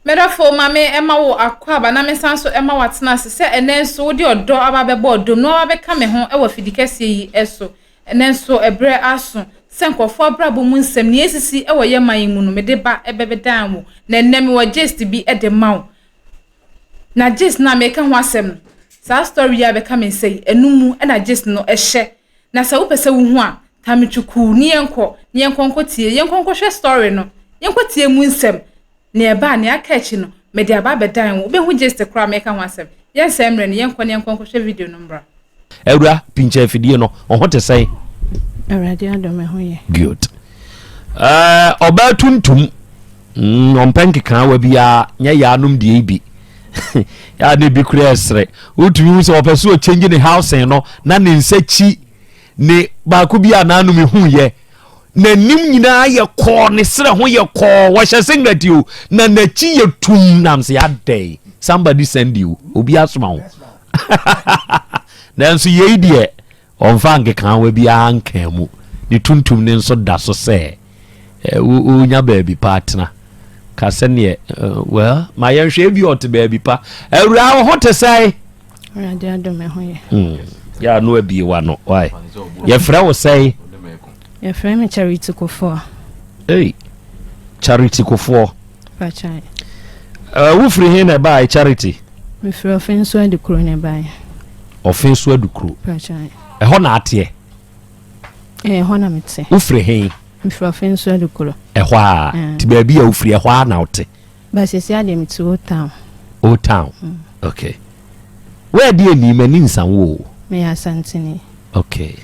Medafo mame ema wo akwa ba na mesanso ema watena se enenso wo de odo ababebo odom no abeka me ho e wa fidikese yi eso enenso ebre aso senkofo abrabo mu nsem ne esisi e wo yeman mu no mede ba ebebedan wo na ennem wo gist bi e de maw na gist na meka ho asem sa story ya beka me sei enumu e na gist no ehye na sa wo pese wo hu a tametwuku ni yenko tie yenko hwe story no yenko tie mu nsem ne eba ne akachi no me de aba bedan wo be hu just kra meka ho asem yensem re ne yenko hwe video no mbra ewura pinche fidie no ohote sei Already adome ho ye good oba tuntum ompenke kan wa bia nya ya num die bi ya ne bi kura esre utumi hu se opeso o change ne house no na ne nsachi ne ba ku bia na anum hu ye na nim nyina ye ko ne sere ho ye ko wa hye singlet you na nachi ye tum nam se adai somebody send you obi asoma ho na nso ye die onfange kan wa bia anka mu ni tuntum ne nso da so se unya baby partner ka se ne well my yenhwe bi ot baby pa ewura ho te sai already adome ho ye ya no abi wa no why ye fra wo sai ye fra me charity kofo charity kofo pa chai wo free he na buy charity me free offense and kro na buy offense and kro pa chai ho na ate ho na mete wo free he me free offense and kro ho a ti ba bi a wo free ho a na wote ba se sia dem ti o town okay where dey ni mani nsan wo me Asante ni okay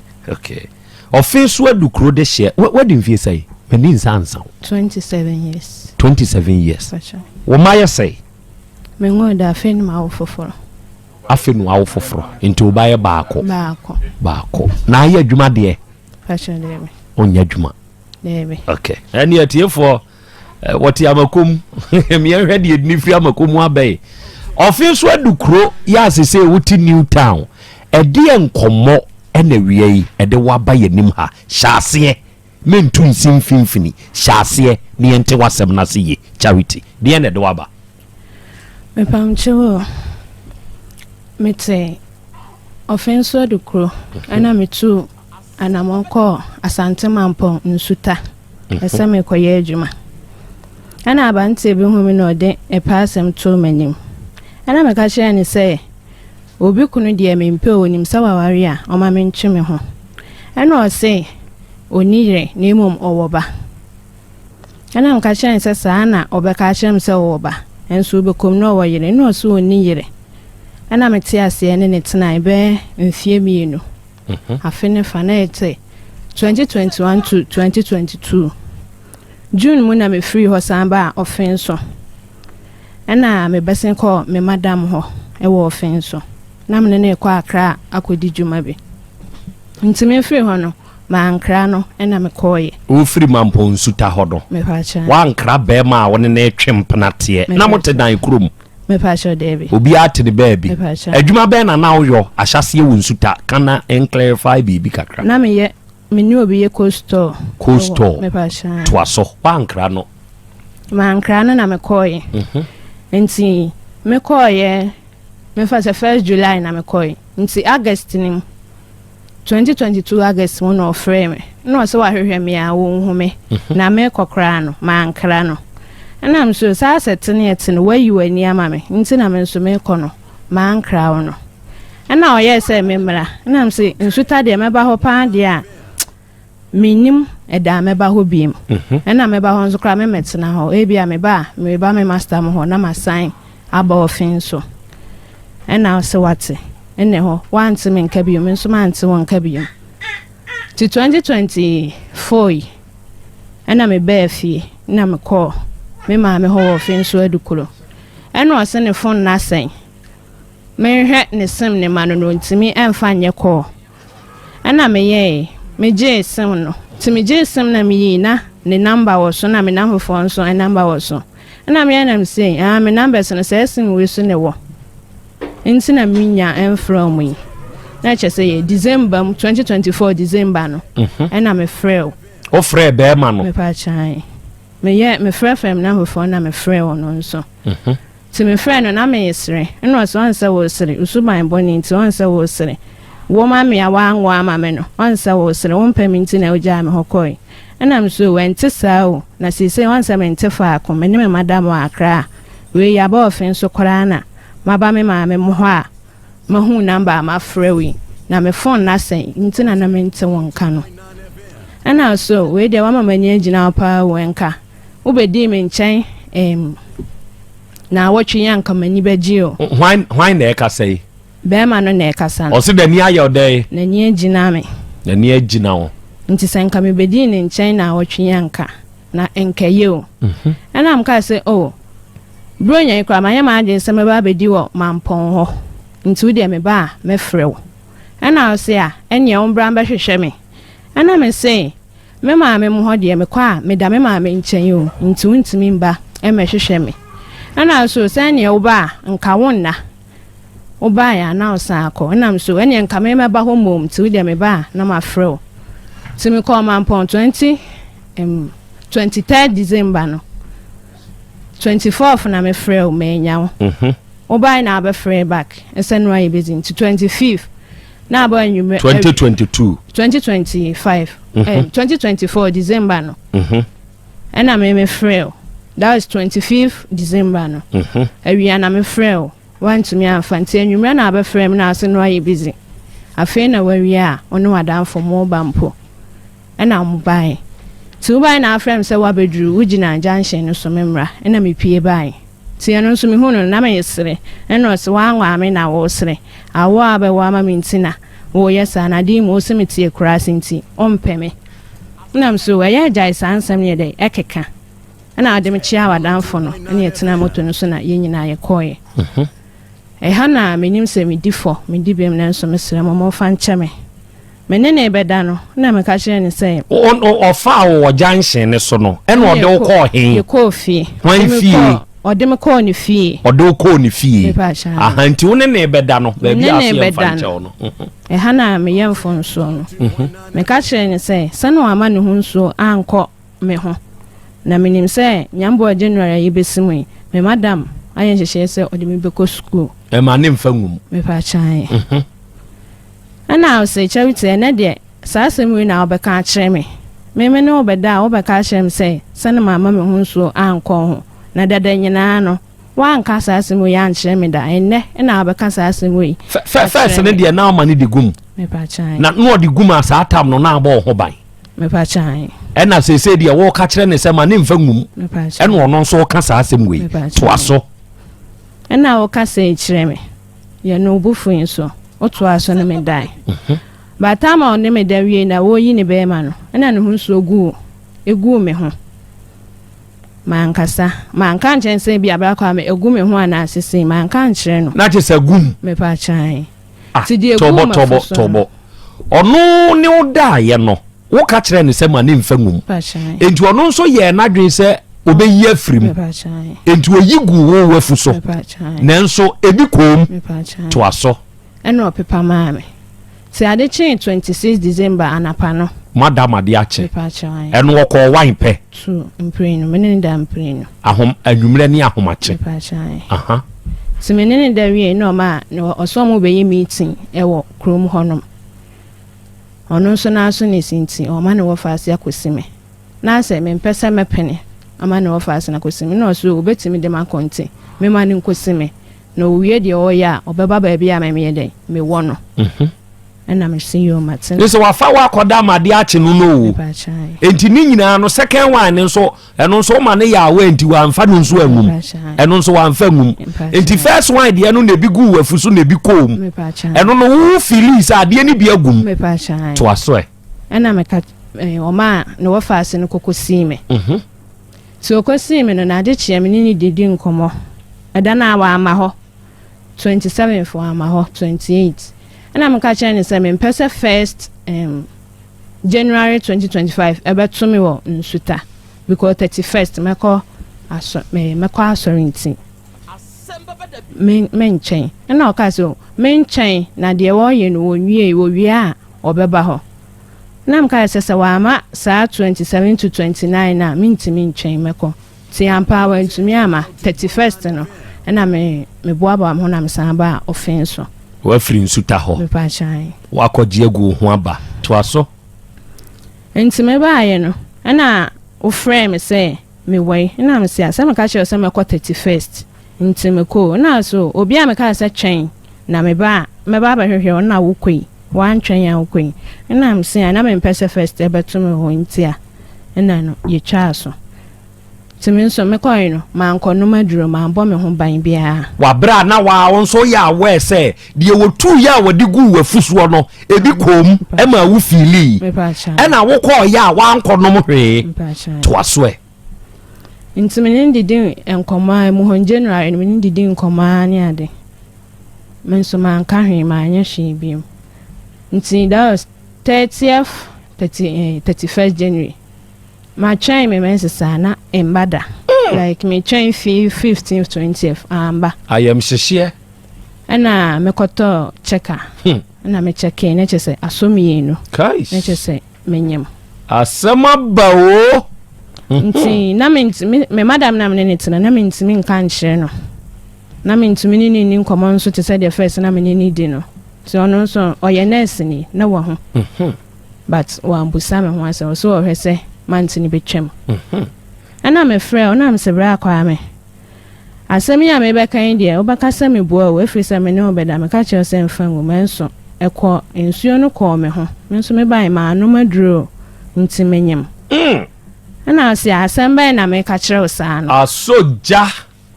offense and kro de share what do you say mani nsan 27 years pa chai wo ma ye say me ngo da fen ma wo foforo afenu awo foforo nti obaye baako na aye adwuma de fashion de onya adwuma de okay ani atiefo woti amakom me hwe de ni fi amakom abai office adukro ya asese wuti new town ede enkomo ena wiei ede waba yanim ha hyase mentu nsim finfini hyase ne ente wasem na se ye charity de ene de waba me pamcho mete offense adukro ana metu anamonko Asante mampo nsuta ese me koye adwuma ana abante bi hu me no de epasem to manim ana me ka kire ni se obi kunu de me mpe onim sawaware a o ma me ntweme ho ana o se onire na emom owoba ana me ka kire ni se sana obeka kire me se owoba enso be kom no woyere no so onire ana mete ase ne ne tena be mfie mienu afene fanete 2021 to 2022 June mu na me free ho samba offense ana me besen ko me madam ho e wo offense na me ne kwa akra akodi djuma bi ntime free ho no ma ankra no na me koye o free mampo nsuta hodo me pacha wa ankra be ma woni na etwempnate na mote dan krom me pacha debi obi ate de baby adwuma be na na wo ahyase ye wonsuta kana en clarify bi kakra na me ye me ni obi ye coastal me pacha to aso wa ankra no ma ankra no na me koye nti me koye me fa se 1st July na me koye nti August ni 2022 August mo no frame no so wa hwehwe me a wo hu me na me kokra no ma ankra no ana am so sa setene etene wayi wani ama me nti na me nso me kono ma ankra wo no ana oye se me mra ana am se nsuta de me ba ho pa de a minim eda me ba ho biem ana me ba ho nso kra me metena ho e bia me ba me master mo ho na ma sign aba offense ana se wate ene ho want me nka biem nso ma ante won nka biem ti 2024 ana me ba fie na me call me ma me ho offense adukuro ena o se ne phone na sen me hwe ne sim ne ma no ntimi emfa nye call ana me ye me je sim no ti me je sim na me yi na ne number wo so na me na phone so e number wo so ana me na me say me number so no say sim we so ne wo nti na minya em from yi na che say December 2024 December no ena me frɛ o frɛ be ma no me pa chan me frɛ fam na hofo na me frɛ wo no nso ti me frɛ no na me yesre no so ansa wo sere usuban boni nti ansa wo sere wo ma me awa anwa ama me no ansa wo sere wo mpɛ me nti na ogya me hokoi na me so wente saa o na sese ansa me nte fa akọ me ne me madam akra we ya ba ofin so kora na maba me ma me mo ho a mahu number ma frɛ we na me phone na sɛn nti na me nte won ka no ana so we de wa mama nya gina pa wenka ubedi me nkyɛn na watwe yanka mani beji o why na eka say be ma no na eka san o se da ni ayo dey na ni agina me na ni agina wo nti sanka me bedi ne nkyɛn na watwe yanka na enkaye o ana am ka say oh bro nya ikra ma nya ma age se me ba bedi wo mampon ho nti wo de me ba me frɛ wo ana o se a enye wo bra mba hwehwɛ me ana me say me ma me mo ho de me kwa me da me ma me nkyɛn o nti wontimi mba e me hwehwɛ me ana so sani oba nka wonna oba ya na osako na so ene nka me ba ho mom ti de me ba na ma frɛ ti me call man pon 23 December no 24th na me frɛ o me nya wo oba na ba frɛ back esenwa ye busy to 25th na ba nyume 2022 2025 2024 December no ena me frɛ that is 25th December no awia na me frɛ want to me afanti anwumra na aba frɛ me na ase no aye busy afei na wawia ono wadan for mo bampo ɛna mo bai ti wo bai na frɛ me sɛ wabeduru wugina junction no so memra ɛna me pie bai ti ɛno so me hu no na me yesere ɛna ɔse wanwa me na wo sere awo abewa ma me ntina wo yesa na di mo se me tie kura senti ompɛ me na me so ɛyɛ jai sansam ne de ekeka ana ade me chia wadanfo no ene yetena moto no so na yenyina ye koye ha na menim se me difo me dibem na nso mesere mo fa nche me ne ebeda no na me ka kire ne se o fa wo junction ne so no ene ode wo ko hen ye ko fie wan fie ode me ko ne fie ode wo ko ne fie aha nti wo ne ebeda no ba bi afi fa nche no ha na me yemfo nso no me ka kire ne se sanu ama ne hu nso anko me ho na minim se nyambo January yebesimu me madam ayen hyehyɛ se ode me beko school e ma ne mfa ngum me pa chan ana o se charity na de saasemu na obeka akire me ne obeda obeka akire me se sane mama me hu so ankɔ ho na dada nyina no wanka saasemu ya ankire me da enne na obeka saasemu yi first ne de na ma ne de gum me pa chan na no de gum asa atam no na abɔ ho ban me pa chan ena se dia wo ka kire ne se ma ne mfa ngum ena ono nso ka sa asem we to aso ena wo ka se kire me ye no bufu nso o to aso ne me dai ba tama on ne me da wie na wo yi ne be ma no ena ne hu nso egu me ho mankasa manka nche bi abra kwa me egu me ho ana asese manka nkire no na che se gum me pa chan ti di egu tobo ono ne o da ye no wo ka kire ne se ma ne mfa ngum enti ono nso ye na dwen se obeyi afrim enti oyi gu wo wafu so nanso ebi kom to aso eno opepa maame ti ade chin 26 December anapa no madam ade ache eno wo ko wine pe to impreno menene da impreno ahom anwumre ne ahomache aha ti menene da wie no ma no osomo beyi meeting ewo krom honom ono so na so ne sinti o ma ne wo faase akosime na se me mpese mepene ama ne wo faase na kosime no so obetimi de ma konte me ma ne nkosime no wie de o ya obeba ba bia me me de me wo no na me see you matin so wa fa wa koda ma de ache no no enti ni nyina no second one ne so eno so ma ne ya wa enti wa mfa no nso angum eno nso wa mfa ngum enti first one de eno na bi gu wafu so na bi kom eno no wo feel sa de ni bi agum to aso na me ka o ma no wa fa se no kokosi me so kokosi me no na de chia me ni didi nkomo eda na wa ama ho 27 for ama ho 28 and I'm catching the same person first January 2025 about to me wo nsuta because 31st meko asorinti men chain and now ka so men chain na de wo ye no wie a obeba ho na mka sese wa ama saa 27 to 29 na mintimi ntwen meko ti ampa wa ntumi ama 31st no na me boaba ho na mesamba offense wa free nsuta ho me pa chan wa kɔgye agu ho aba to aso ntime ba ye no na o frame say me wai na me say asem ka che o say me kɔ 31st ntime ko na so obi a me ka say twɛn na me ba hwehwɛ na wo koi wan twɛn ya wo koi na me say na me pese first e beto me ho ntia na no ye twa so timi nso me kɔi no ma nkɔ no maduro ma bɔ me ho ban bia wa bra na wa won so ya we say de wo tu ya wo de gu wa fusuo no ebi kom e ma wo fili e na wo kɔ ya wa nkɔ no mo hwe to aso e ntimi ne ndidi enkɔma mu ho January ne ndidi nkɔma ne ade men so man ka hwe ma anya hwe bi nti that was 31st January my train me mensa na embada like me train 15th 20th amba I am shishie ana me koto checker ana me check in na chese asomi no kai na chese menyem asema bawo nti na me madam na me netina na me ntimi nka nkyere no na me ntimi ni nkomo nso te say the first na me ni di no so ono so oye nurse ni na wo ho but wa mbusa me ho ase so o hwese mantini betwem ana me frɛ ona me sebra akwa me asɛm ya me bɛka indie obakasa me boa we frɛ sɛ me ne obeda me ka kyerɛ sɛ mfa ngo menso ɛkɔ nsuo no kɔ me ho menso me bai ma no maduro nti menyem ana ase asɛm bai na me ka kyerɛ saa no asoja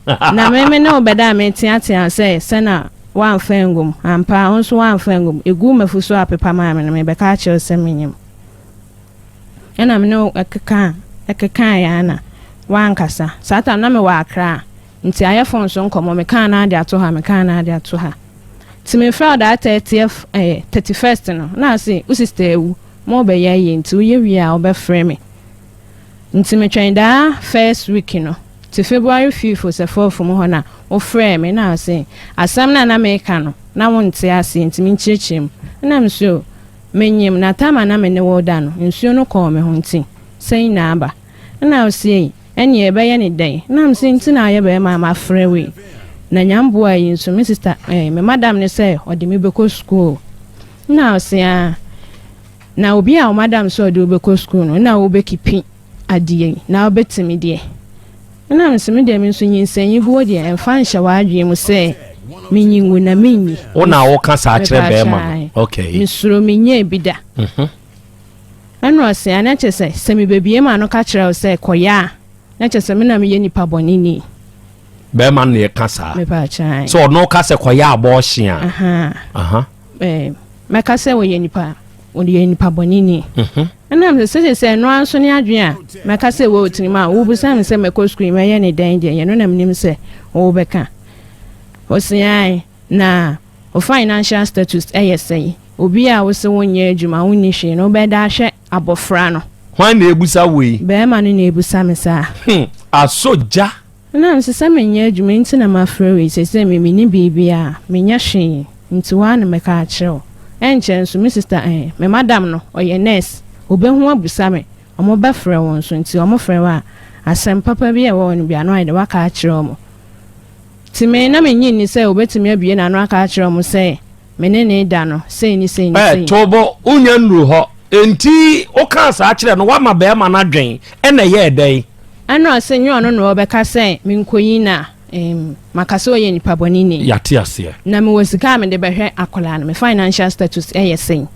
na me ne obeda me tiatia sɛ na wan fengum ampa onso wan fengum egu mafuso apepa ma me bɛka kyerɛ sɛ menyem ena me no ekeka ya na wankasa sata na me wa akra nti ayefon so nkomo me kan na ade ato ha ti me fra da 31st no na say u sister ewu mo be ye nti uye wi a obe frame me nti me twen da first week no ti February 5th se 4th mo ho na o frame me na say asam na me ka no na wonte ase nti me nchirechim na me so menyem na tama na me ne woda no nsuo no kɔ me ho nti sei na aba na o sei ene ebe ye ne dai na me sei nti na ye be ma frɛ we na nyambo ayi nso me sister me madam ne sɛ ɔde me beko school na o sei na obi a o madam so ɔde beko school no na o be kipi adie na o betimi de na me sei me de me nso nyinsanyi bo de emfa nhye wa adwe mu sɛ minyingu na minyi ona wo ka sa akire be ma okay misuro minye bida anu ase ana chese se me bebie ma no ka kire o se koya na chese me na me ye nipa bonini be ma no ye ka sa me pa chan so no ka se koya abo hia me ka se wo ye nipa bonini ana me se no anso ne adwen a me ka se wo tinima wo bu sa me se me ko school me ye ne dan de ye no na me nim se wo beka Osiai na o financial status say obi a wo se wonye adwuma wonni hwe no be da hwe abofra no hwan na ebusa we be ma no na ebusa me sa asoja na nsesa menye adwuma nti na mafra we se me ni bibia menya hwe nti wa na me ka akyew enche nso me sister me madam no oye nurse obehu abusa me omo ba frɛ won so nti omo frɛ wa asɛm papa bi e wo no bia no ai de wa ka akyew mo ti me na me nyin ni sɛ obetimi abie na no aka akyew mo sɛ me ne da no sei ni tobo unya nru ho enti o ka sa akyew no wa ma be ma na dwen na ye dai ano asenyo no no obeka sɛ me nkoyi na makase oye nipa bonini yate ase na me wosika me de behwe akola na me financial status sei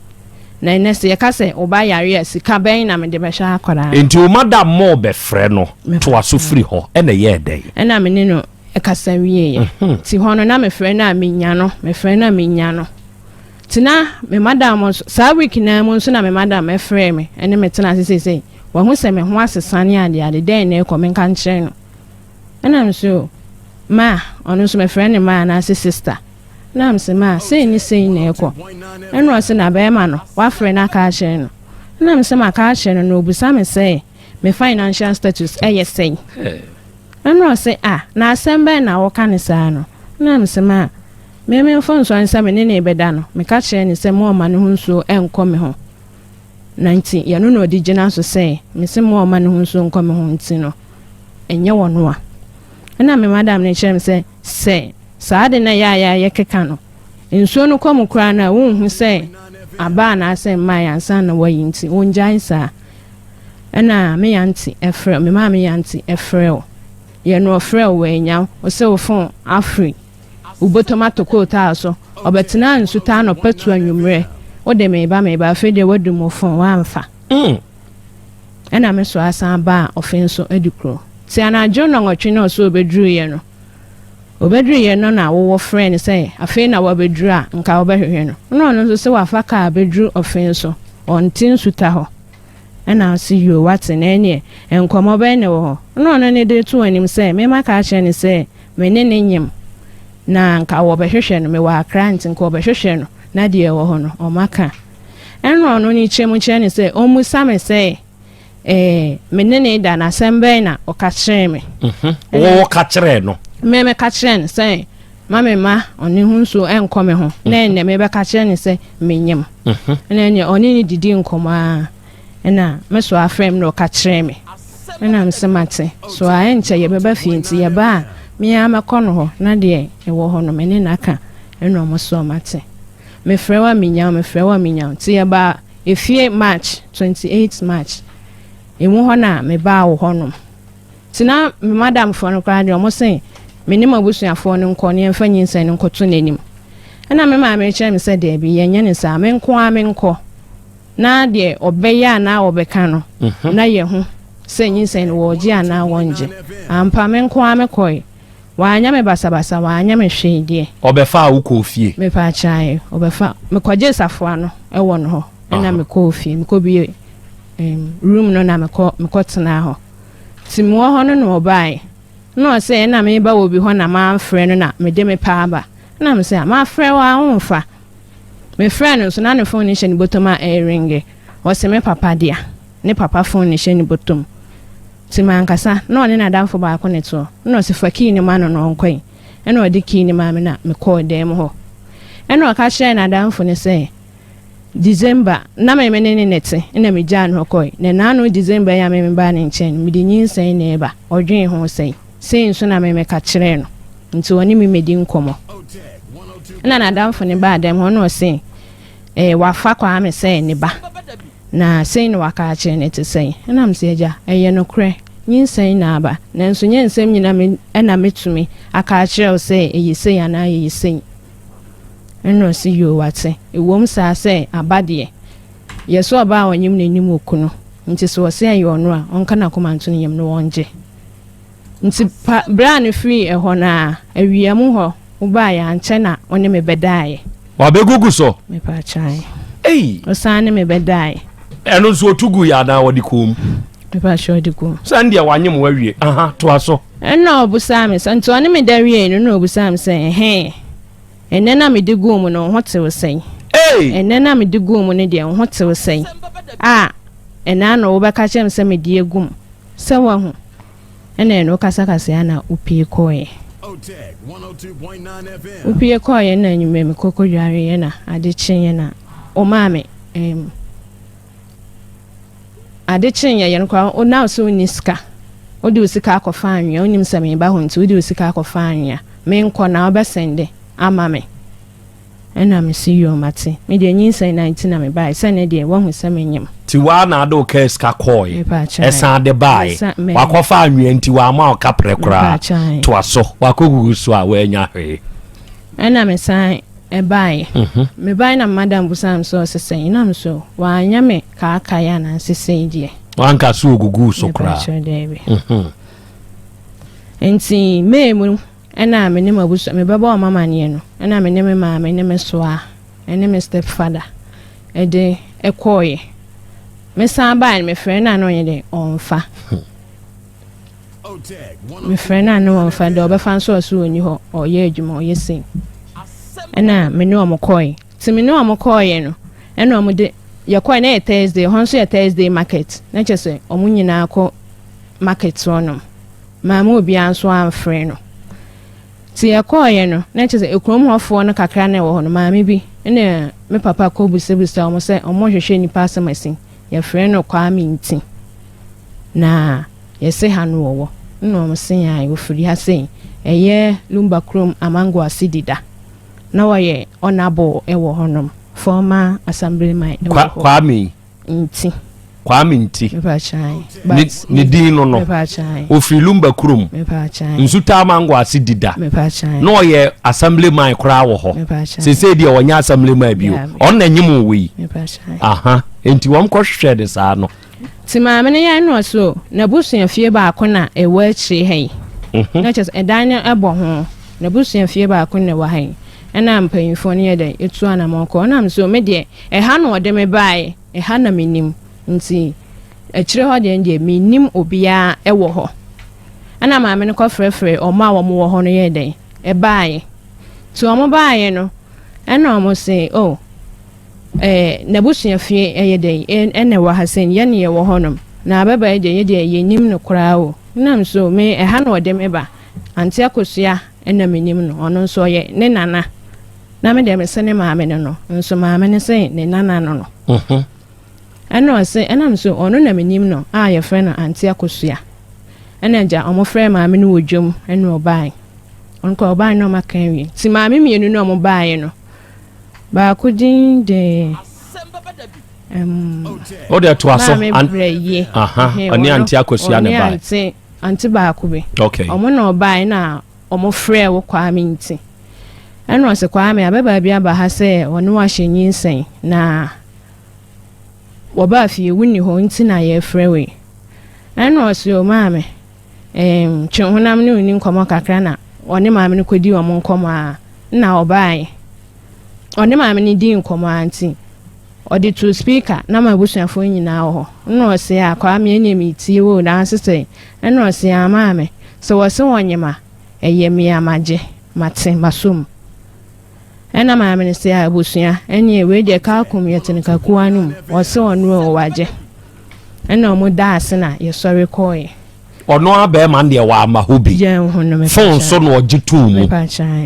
na nese ye ka sɛ oba yare sika ben na me de behwe akola enti o madam mo be frɛ no to aso free ho na ye dai na me ne no ekasa wiye ti hono na me frɛ na menya no tina me madam sa week na mo nso na me madam me frɛ me ene me tina sese wo hu se me ho asesane ade den na ekɔ me kan kyerɛ no ena me so ma ono nso me frɛ ne ma na sister na me se ma sei ni sei na ekɔ eno ase na be ma no wa frɛ na ka kyerɛ no na me se ma ka kyerɛ no obusa me se me financial status sei eno ase na asɛmba na wo ka ne saa no na me se ma me mfo nso ansa me ne beda no me ka kyerɛ ne se mo ma ne ho nso enkɔ me ho 90 ya no odi gina so say me se mo ma ne ho so nko me ho nti no enye wono a na me madam ne chem say saa de na ya keka no nsuo no kom kura na wo hu say aba na say mai ansa na wayi nti wonjan saa na me yanti efre me ma me yanti efre o ye no ofre o enya o se wo fon afri ubo tomato kota so obetena nsuta no patu anwumre o de me ba fe de wadu mo fon wa amfa na me so asan ba ofenso edukro ti anajo no nwotwe no so obedru ye no na wo friend say afi na wo bedru a nka wo behwehwe no so se wa fa ka bedru ofenso ontin suta ho na see you what in any enkomo be ne wo no ne de to anim say me maka che ne say me ne nyim na nka wo behwehwe no me wa krant nka wo behwehwe no na de wo ho no o maka no ni chemu che ne say o musa me say me ne da na sembe na o ka kire me wo ka kire no me ka kire ne say ma oni hunso enkome ho na ne me be ka kire ne say me nyim na ne oni ni didi nkoma na me so afrem no ka kire me na msemate so a enche ye beba fienti ye ba me amako no ho na de e wo ho no me ne naka eno mo so mate me frewa minya ti ye ba efie March 28 March emu ho na me ba wo ho no tina me madam fo no kwa de o mo sen me ni mabusuafo no nko ne mfa nyinsan no nkoto nanim na me ma me kire me se de bi ye nya ne sa me nko na de obeya na obeka no na ye hu se nyinsen wo ji ana wonje ampa me nko amekoi wanya me basabasa wanya me hwede obefa wo kofie me pa chai obefa me kwaje safo ano e wo no ho na me kofie me ko bi room no na me ko tena ho timu ho no obai no se na me ba wo bi ho na ma amfre no na me de me pa aba na me se ma afre wa onfa me friend so na ne phone ni hye ni bottom a ringe o se me papa dia ne papa phone ni hye ni bottom ti man kasa no ne na danfo ba ko ne to no se faki ni ma no nkwan e no de ki ni ma me na me call dem ho e no ka hye na danfo ne se December na me ne nete na me jan ho koi ne na no December ya me ba ne nchen me di nyinsan na eba odwen ho sei nso na me ka kire no nti woni me medi nkomo na danfo ne ba dem ho no se wafa kwa me say ne ba na sei no waka kire ne te sei na me se ja eye no kre nyinsan na aba na nso nyensem nyina me na metumi aka kire o sei eyi sei ana eyi sei eno si yo wate ewom sa sei abade yeso oba wanyim na enim okuno nti so se ayi ono a onka na komanto ne yem no wonje nti bra free eho na awiam ho uba ya nche na one me bedaaye wa begugu so me pa chai osane me bedaaye eno so otugu ya na wodi kom me pa sure di kom sande wanyem wawie to aso eno obusa me santo one me dawie no no obusa me say enena me digu mu no hotew sei enena me digu mu ne de hotew sei ena no wo beka chem se me die gum se wa hu ena no kasa ya na upie koye OTECFM upie koye na nyume me kokojare ye na ade chenye na o maame ade chenye ye no kwa o na so niska o de usika akofa anwia onim se me ba ho nti o de usika akofa anwia me nko na obesende amame ena me see you mate me de nyinsan 19 na me bai se ne de wo hu se me nyem ti wa na ado kes ka koy esan de bai wakofa anwie nti wa ma ka prekura to aso wakogugu so a wa nya hwe ena me san e bai me bai na madam busam so sesen na me so wa nya me ka aka ya na sesen die wanka so ogugu so kra enti me mu ena me ne mabuso me baba o mama ne no ena me ne me ma me ne me so a ene me stepfather ede ekoye me san ba me frɛ na no ye de onfa me frɛ na no onfa de obefa so so oni ho oye adwuma oye sin ena me ne omokoye ti me ne omokoye no ena omo de ye koye na Thursday ho so ye Thursday market na chese omo nyina akọ market wono ma mo obi anso amfrɛ no ti ekoye no na chese ekrom hofo no kakra na wo ho no ma me bi ene me papa ko busebusa omo se omo hwehwe ni pass masin ye frɛ no Kwame nti na ye se ha no wo no mo se ya wo firi ha se eye Lumba Krom Amango Asidida na woye honorable ewo honom former assemblyman Kwame nti me pa chai ni din no no ofiri Lumba Krom me pa chai nsuta Amango Asidida me pa chai no ye assemblyman kra wo ho se dia wonya assemblyman bio on na nyim we me pa chai aha enti won ko hwehwe de saa no ti maame ne yan no so na busua fie ba akona ewa achi hai na ches edan ebo ho na busua fie ba akona wa hai na mpanyimfo ne yede etu ana monko na mso me de ha no ode me bae ha na menim nti akire ho de nje menim obia ewo ho ana maame ne ko frefre o ma wo mo wo ho no yede bae tu o mo bae no na o mo se oh na busua fie yede ene wa hasen ye ne ye wo honom na baba ye de ye nim no kra o nam so me ha no ode me ba anti akosua na menim no ono nso ye ne nana na me de me se ne maame no nso maame ne se ne nana no ana se enam so ono na menim no a ye frɛ no anti akosua ena ja omo frɛ maame no wodwom ena obai onko obai no makan wi ti maame mienu no omo bae no ba ko din de o de to aso aha oni anti akosua ne bae anti ba ko be okay omo no obai na omo frɛ wo Kwame nti ena o se Kwame abeba bia ba ha se ono wa hyenyin sen na woba fie wuni ho nti na ye frɛ we ena o se o maame twehunam ne uni nkomo kakra na one maame ne kodi o mo nkomo a na obai one maame ne di nkomo anti odi to speaker na ma busuafo nyina ho na o se Kwame enyemi tie wo na asese ena o se maame so wo se wonyema eyemi amaje mate masum ena maame ne se abusua enye we de ka akom yetenika kuanum wo se onu o waje ena omo da ase na ye sori koye ono abe man de wa ma hobi je ho no me fon so no ogitu mu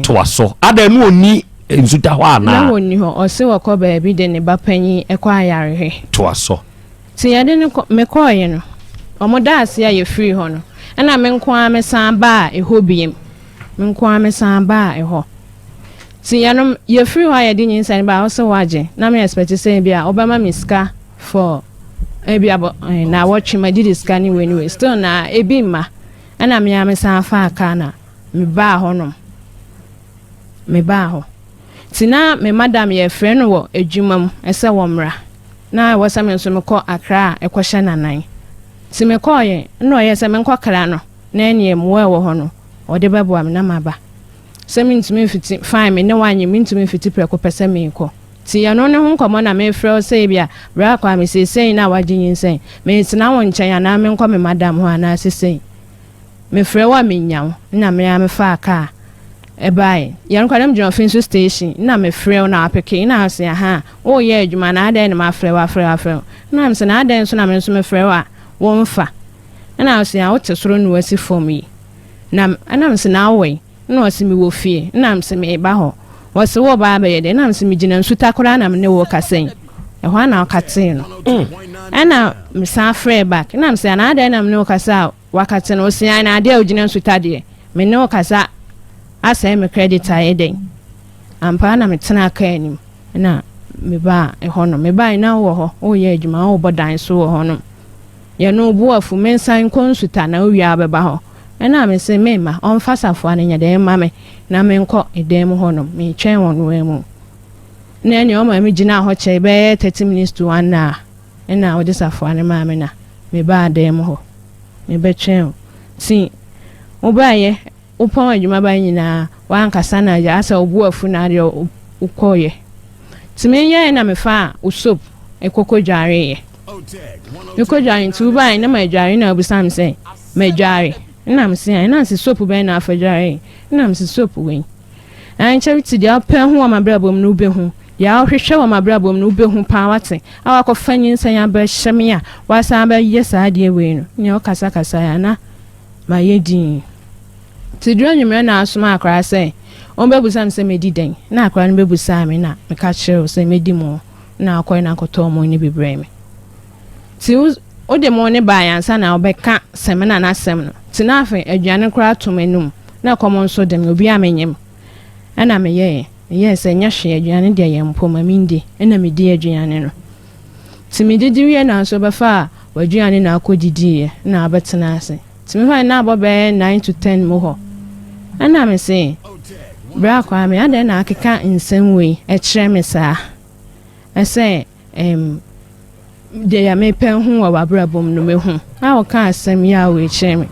to aso ada no oni nsuta ho ana na woni ho o se wokọ baabi de ne bapanyi ekọ ayarehe to aso ti ya de ne me koye no omo da ase ya ye free ho no ena me nko amesan ba e hobiem me nko amesan ba e ho ti ya no ye free ho ya de nyinsan ba o se waje na me expect say bia obama miska for ebi abo na watch my did scanning when we still na ebi ma ana me amesan fa aka na me ba ho no me ba ho tina me madam ye frɛ no wo adwumam ese wo mra na wo sa me nso me kɔ Accra e kɔ hye nanan ti me kɔ ye no ye se me nkɔ kra no na enie mo wo ho no ode bebo am na maba se me ntimi fiti fine me ne wanye me ntimi fiti preko pese me kɔ ti ya no ne ho nkomo na me frɛ se bia bra kwa me se na wagye nyinsen me tina won nkyɛn na me nkɔ me madam ho ana se me frɛ wa me nyaw na me ya me fa aka ebai yan kwadam John Finsu station na me frɛ na apeke na ase aha o ye adwuma na adan na ma frɛ wa na am se na adan so na me nso me frɛ wa won fa na ase a wote soro no wasi form yi na anam se na awoi na wasi mi wo fie na am se me ba ho wasi wo ba ba ye de na am se mi gina nsuta kora na me ne wo kasen ho ana okate no ana me sa frɛ back na am se na adan na me ne wo kasa wakate no osi na ade a gina nsuta de me ne wo kasa asa me credit ayeden ampa na me tena aka anim na me ba e ho no me ba na wo ho o ye adwuma o bodan so wo ho no ye no bu afu mensan konsuta na owi abeba ho na me se me ma on fasafo anya nya de ma me na me nko edem ho no me twen won we mu na ene o ma me gina ho che be 30 minutes to 1 na o disafo anya ma me na me ba dem ho me be twen si o ba ye upon adwuma ba nyina wankasa na ya asa obu afu na de ukoye timenye na mefa usop ekokojare ye ekokojare ntu ba na majare na obusam se majare na mse na se soap ba na afajare na mse soap wen an charity dia pa hu ma brabom no be hu ya hwehwe wa ma brabom no be hu pa wate awakoffa nyinsan ya ba hyeme a wasa ba yesa de we no ne okasa kasa ya na ma yedin tidro nyumre na asoma akra se on bebusam se medi den na akra no bebusa me na me ka kire se medi mo na akoy na koto mo ni bebre me ti o de mo ne ba yansa na obeka semina na sem no ti na afa aduane kra to manum na komo nso dem obi amenyem ana me yes enya hwe aduane de yempo mamindi na me di aduane no ti me didi wie na so befa aduane na akodidi na abetena ase ti me fa na abobe 9 to 10 mo ho ana me say bra kwa me ade na akeka nsem we kire me saa ese de ya me pen hu wa brabom no me hu a o ka asem ya we kire me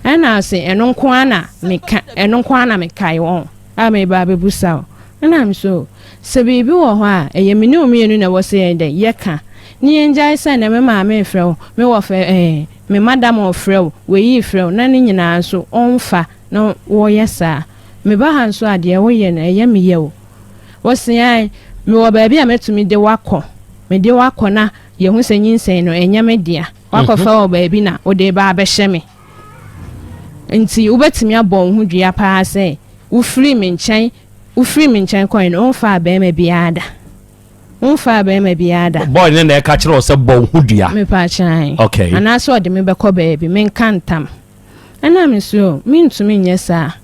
ana se eno nko ana me kai won a me ba bebusa ana me so se bibi wo ho a eye me ne omienu na wo se de ye ka ni enjai se na me ma me frɛ me wo fe me madam o frɛ we yi frɛ na ni nyina so onfa na wo yesa me ba han so ade wo ye na eye me ye wo wo se ai me wo ba bi a metumi de wakɔ me de wakɔ na ye hu se nyinsen no enya me dia wakɔ fa wo ba bi na wo de ba abɛhye me nti ubetimi abɔ hu dua pa se wo free me nkyɛn coin on fa ba me biada boy ne na ka kire se bɔ hu dua me pa chan okay ana so de me bɛkɔ ba bi me nkantam ana me so mintumi nyesa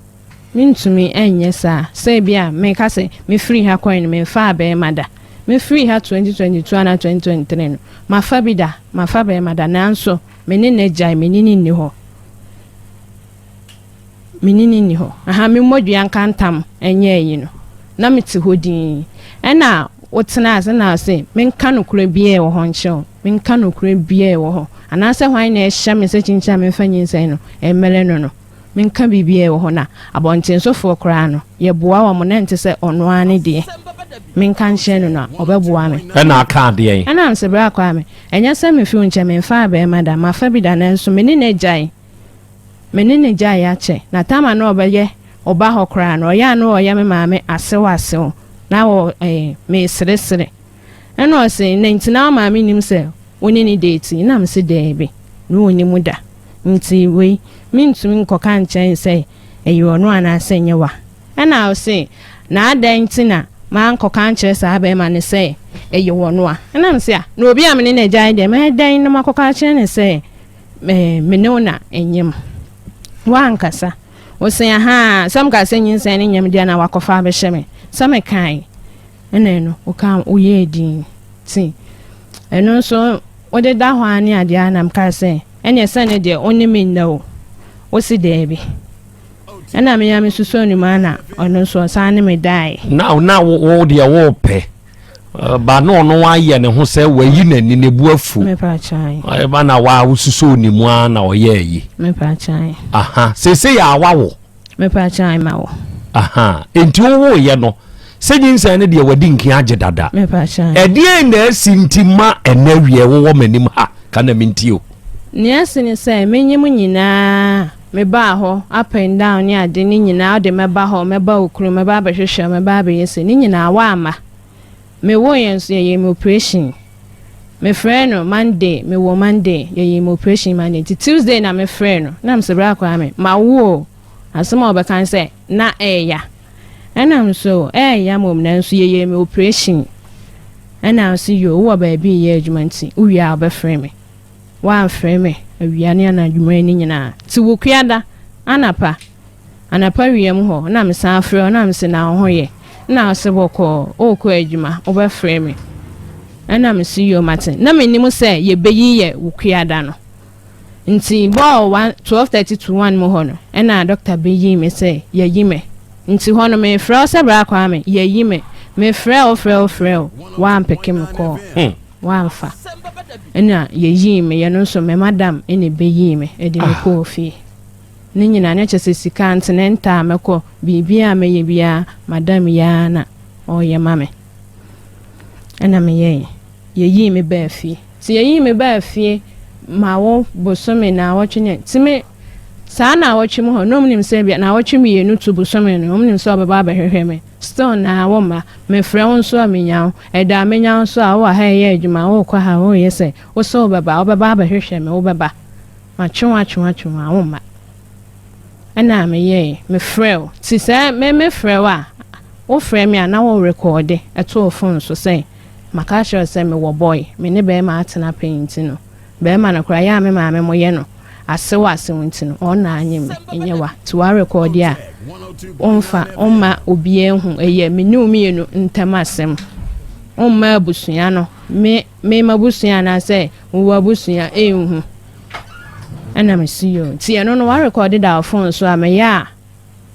mintumi enyesa se bia me ka se me free ha coin me fa ba mada me free ha 2022 ana 2023 no ma fa ba mada nanso me ne na jai me ni ho menini ni ho aha me modua nkantam enye yi no na meti hodin ena wotena ase na ase menka no kura bia wo ho nchew menka no kura bia wo ho anase hwan na ehya me se chincha me fa nyinsan no emele no menka bibia wo ho na abonten sofo kura no ye boa wa mo na nte se ono ane de menka nche no na obeboa me ena aka de yen ena am se bra kwa me enya se me fi unche me fa ba mada ma fa bi da na nso menine jai menene ja ya che na tama no obeye oba hokra no ya no oya me maame asew na wo me sere eno o se nentina maame nim se woni ni date na me se debe no woni muda nti we mintumi nkoka nchen se eyo no ana se nyewa ena o se na adantina ma nkoka nche sa ba ma ne se eyo no a ena me se a no obi a me ne ja de me dan no makoka che ne se me ne ona enyem wankasa wosen aha sam ka se nyinsan ne nyam dia na wakofa abehye me sam kan ene no o kan oye din ti eno so wode da ho ani ade anam ka se ene se ne de oni me no o si de bi ena me ya me suso ni mana ono so sa ne me dai na wo de wo pe ba no wa ye ne ho se wayi nani ne bu afu me pa chai ba na wa ususo ni mu ana oye yi me pa chai aha se ya awawo me pa chai ma wo aha enti wo ye no se nyinsan ne de wadi nkin age dada me pa chai e de na sintima enawie wo manim ha kana mintio ni asini se menyim nyina me ba ho up and down ni ade ni nyina de me ba ho me ba okuru me ba behwehwe me ba beyese ni nyina wa ama me wo yenso ye me operation me frɛ no Monday me wo Monday ye me operation Monday Tuesday na me frɛ no na mse bra kwa me ma wo asema obekan sɛ na eya ɛna so eya mom na nso ye me operation ɛna so yo wo ba bi ye adwumanti uwi a obɛfrɛ me wa frɛ me awia ne na adwuma ni nyina ti wo kuada anapa wiem ho na me san frɛ na mse na ho ye na se boko okọ adwuma obɛfrɛ me ana me si yo mate na me nim se ye beyi ye wukuada no nti bo 12:30 to 1 mo ho no na doctor beyi me se ye yi me nti ho no me frɛ se bra kwa me ye yi me frɛ o wa ampeke me ko wa amfa na ye yi me ye no so me madam ene beyi me edi me ko fi ni nyina na chese sika ntenenta meko bibia me ye bia madam ya na oye mame ana me ye yi me ba fie ti ye yi me ba fie ma wo bosome na wo twene ti me sa na wo twem ho no mnim se bia na wo twem ye no tu bosome no mnim se obeba ba hwehwe me still na wo ma me frɛ wo nso amenya eda amenya nso a wo ha ye adwuma wo kwa ha wo ye se wo so obeba ba hwehwe me wo beba ma twwa wo ma ana me ye me frɛ ti se me frɛ wa wo frɛ me ana wo record eto phone so say maka sure say me wo boy me ne be ma atena paint no be ma na kura ya me ma me moye no asewa asewunti no ona anyim enyewa to wa record ya onfa onma obie hu eye menu mienu ntamasem onma abusuya no me mabusuya na say wo abusuya ehu ana me see you ti eno no wa record da phone so ameya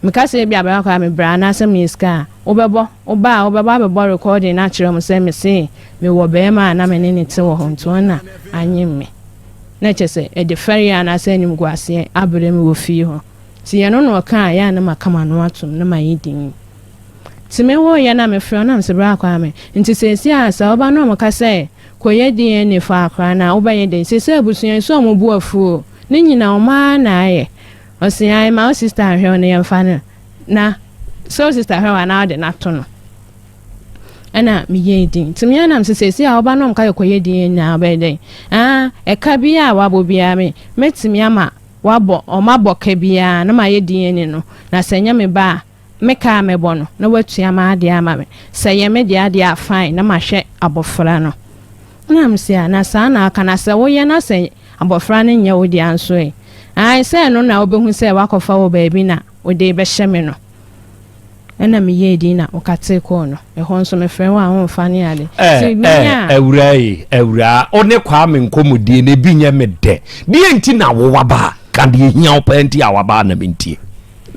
me ka say bia ba ka me bra na say me ska obebo abebo recording na kire mo say me say me wo be ma na me ne te wo ho nto na anyim me na chese e de feria na say nim guase abre me wo fi ho ti eno no ka ya na makama no atum na mayidin ti me wo ya na me frɛ na me se bra kwa me nti se si asa oba no mo ka say koye DNA fa akra na oba ye den se abusuan so mo bu afu ne nyina o ma na aye o se ai ma sister hwe ne yemfa na so sister hwe na de na to no ana mi ye din ti me na me se si oba no mo ka koye DNA na oba den e ka bia wa bo bia me metimi ama wabo omabo ka bia na ma ye DNA no na senya me ba me ka me bono na watua ma ade ama me seye me de ade afine na ma hwe abofra no na me se na sa na aka na se wo ye na se abofra no nya wo di anso ai se no na obehu se wakofa wo ba bi na wo de be hye me no ena me ye di na o ka te ko no e ho nso me frɛ wa ho fa ne ade ewura one kwa me nkomodie na bi nya me de enti na wo waba kan de hia o penti awaba na mentie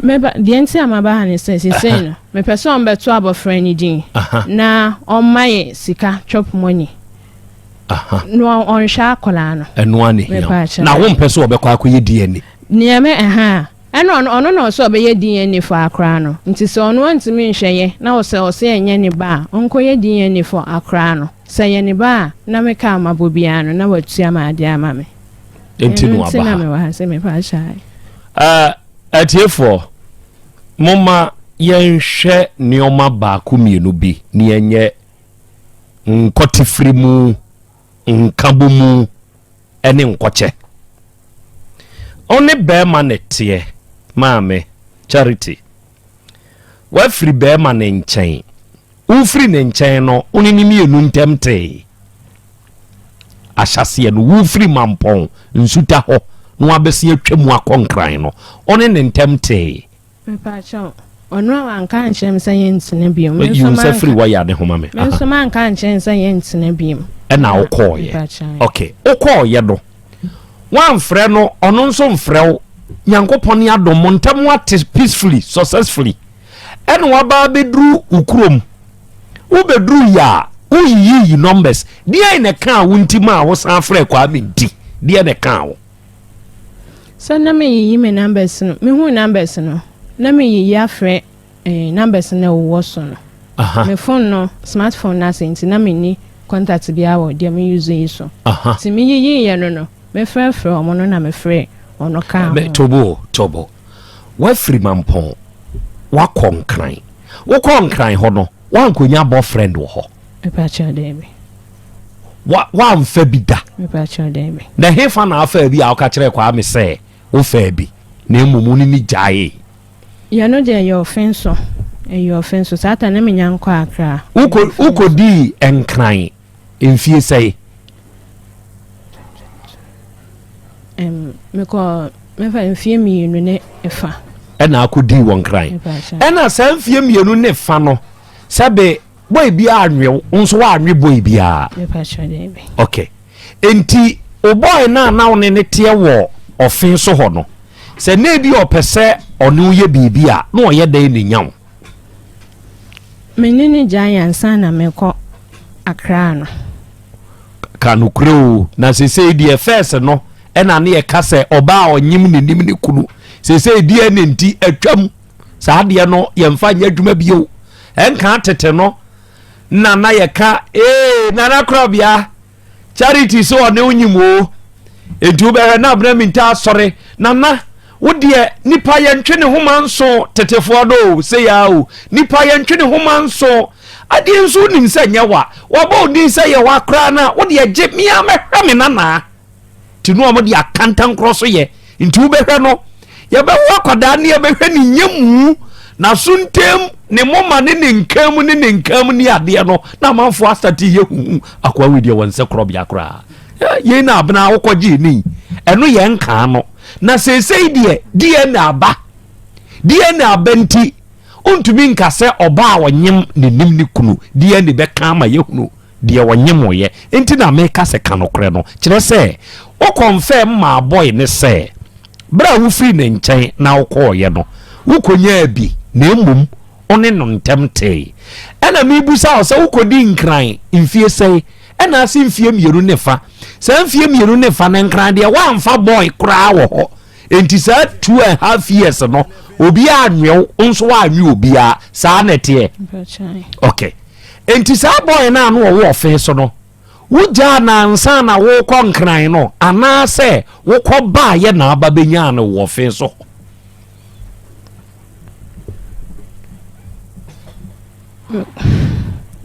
meba de enti amaba ha ne se no me person be to abofra ni din na on my sika chop money no on sha kola no eno ani na wo mpɛ so obekwa akoye DNA ne me ono no so be DNA for akra no nti se ono antimi nhweye na wo se enye ne ba onkoye DNA for akra no se ye ne ba na me ka mabobia no na watua ma ade ama me enti no aba na me wa se me pa shai atiefo moma yenhwe neoma ba ku mienu bi ne yenye nkotifiri mu nkabo mu ene nkoche one be ma netie maame Charity wa free be ma ne nchen u free ne nchen no oni ni mienu ntemte ahyase no wu free mampon nsuta ho no abesi atwamu akonkran no one ne ntemte mepa cho ono anka nchen se yentine biom me so ma free wa ya ne ho mame me so ma anka nchen se yentine biom na okoye okay okoye do wan frɛ no ono nso mfrɛ nyankopɔn ya do montam ate peacefully successfully ene wa ba bedru ukrom wo bedru ya uyi numbers dia ine kan wo ntima wo san frɛ kwa menti dia ne kan wo so na me yi me numbers no me hu numbers no na me yi afrɛ numbers na wo so no me phone no smartphone na senti na me ni contact bia wo dia me use yi so ti me yi ye no me frɛ omo no na me frɛ ono ka me tobo wa free mampon wa konkran wo konkran ho no wa nkonya boyfriend wo ho me pa cha dem wa mfa bi da me pa cha dem na hefa na afa bi a wo ka kire kwa me se wo fa bi na emumu ni jae ya no de your offense sata na me nyanko akra uko di enkran emfie sei me fa mfie mienu ne efa ena akodi won kran ena sa mfie mienu ne fa no sabe boy bia anwe nso wa anwe boy bia okay enti o boy na won ne tie wo ofin so ho no se na bi opese onu ye bibia na oye dan ne nyaw menini giant sana meko akra no kanu kro na se di first no ena na ye kase oba onyim ne nim ne kunu se di ene nti atwam saa de no ye mfa nya adwuma bio enka tete no na ye ka nana Krobea Charity so one onyim o edu be na abna minta sore nana wo de nipa ye ntwe ne homa nso tetefo do se ya o nipa ye ntwe ne homa nso ade nso nim se nyewa wo ba odin se ye wa kra na wo de je mia mehwa me nana tinu am de akantan kroso ye nti be hwe no ye be wo akoda ne ye be hwe ni nyemu na suntem ne moma ne nkam ni ade no na manfo astate ye hu akwa we de wonse Krobea kra ye na abna wokoje ni eno ye nka no na sesei de DNA abenti untumi nka se oba a wonyem ne nim ne kunu DNA be ka ma yehunu de wonyem ye enti na meka se ka no kre no kire se wo confirm ma boy ne se bra wo free ne nchen na wo ko ye no wo konya bi na emum one no ntemte ena mi busa o se wo kodi nkran mfie sei ena ase mfie mieru ne fa se mfie mieru ne fa ne nkran de wa mfa boy kra wo ho enti sa 2.5 years no obi anwe nso wa anwe obi a sa na te okay enti sa boy na no wo ofe so no wuja na nsa na wo kɔ nkran no ana se wo kɔ ba ye na aba benya no wo ofe so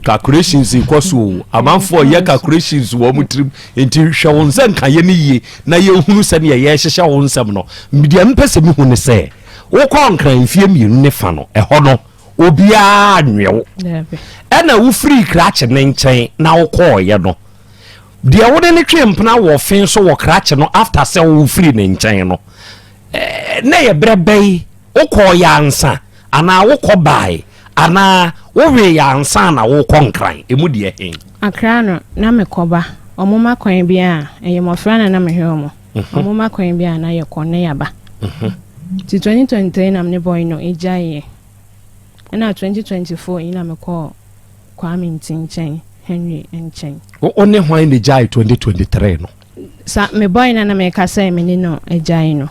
calculations ikoso amanfo ye calculations wo mutrim enti hwe won se nka ye ne yie na ye hunu se ne ye hyehye won nsam no media mpese mi hunu se wo kɔ nkran fie mienu ne fa no ɛhɔ no obia anwewo ɛna wo free krache ne nkyɛn na wo kɔ ye no de wo ne twempena wo fen so wo krache no after se wo free ne nkyɛn no na ye brebɛi wo kɔ ya ansa ana wo kɔ bai ana wo we ya ansa na wo kɔ nkran emu de hen akra no na mekoba omoma kwan bia eye mofra na mehwe omo omoma kwan bia na ye kɔ ne yaba ti 2023 na me boy no ejaye na 2024 ina mekɔ Kwame Ntinchen Henry Nchen o ne hwan ne jai 2023 no sa me boy na me ka say me ni no ejaye no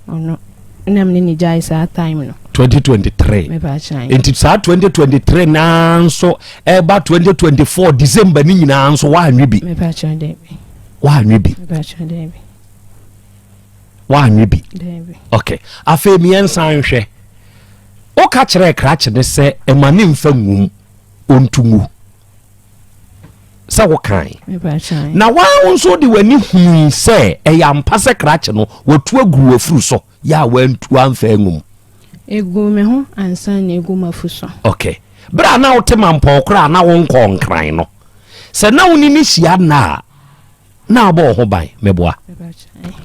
ono na me ni jai sa time no 2023 me ba chan enti sa 2023 na nso eba 2024 December ni nyina nso wa anwe bi me ba chan dey wa anwe bi me ba chan dey wa anwe bi dey okay afa mi ensan hwe o ka kire krache ne se emane mfa ngum ontumu sa wo kan me ba chan na wa nso de wani hu se eyampa se krache no watu aguru afuru so ya wantu amfa ngum egu me ho ansan na egu mafuso okay bra na wote mampo kra na won ko nkran no se na woni ni hia na abo ho ban meboa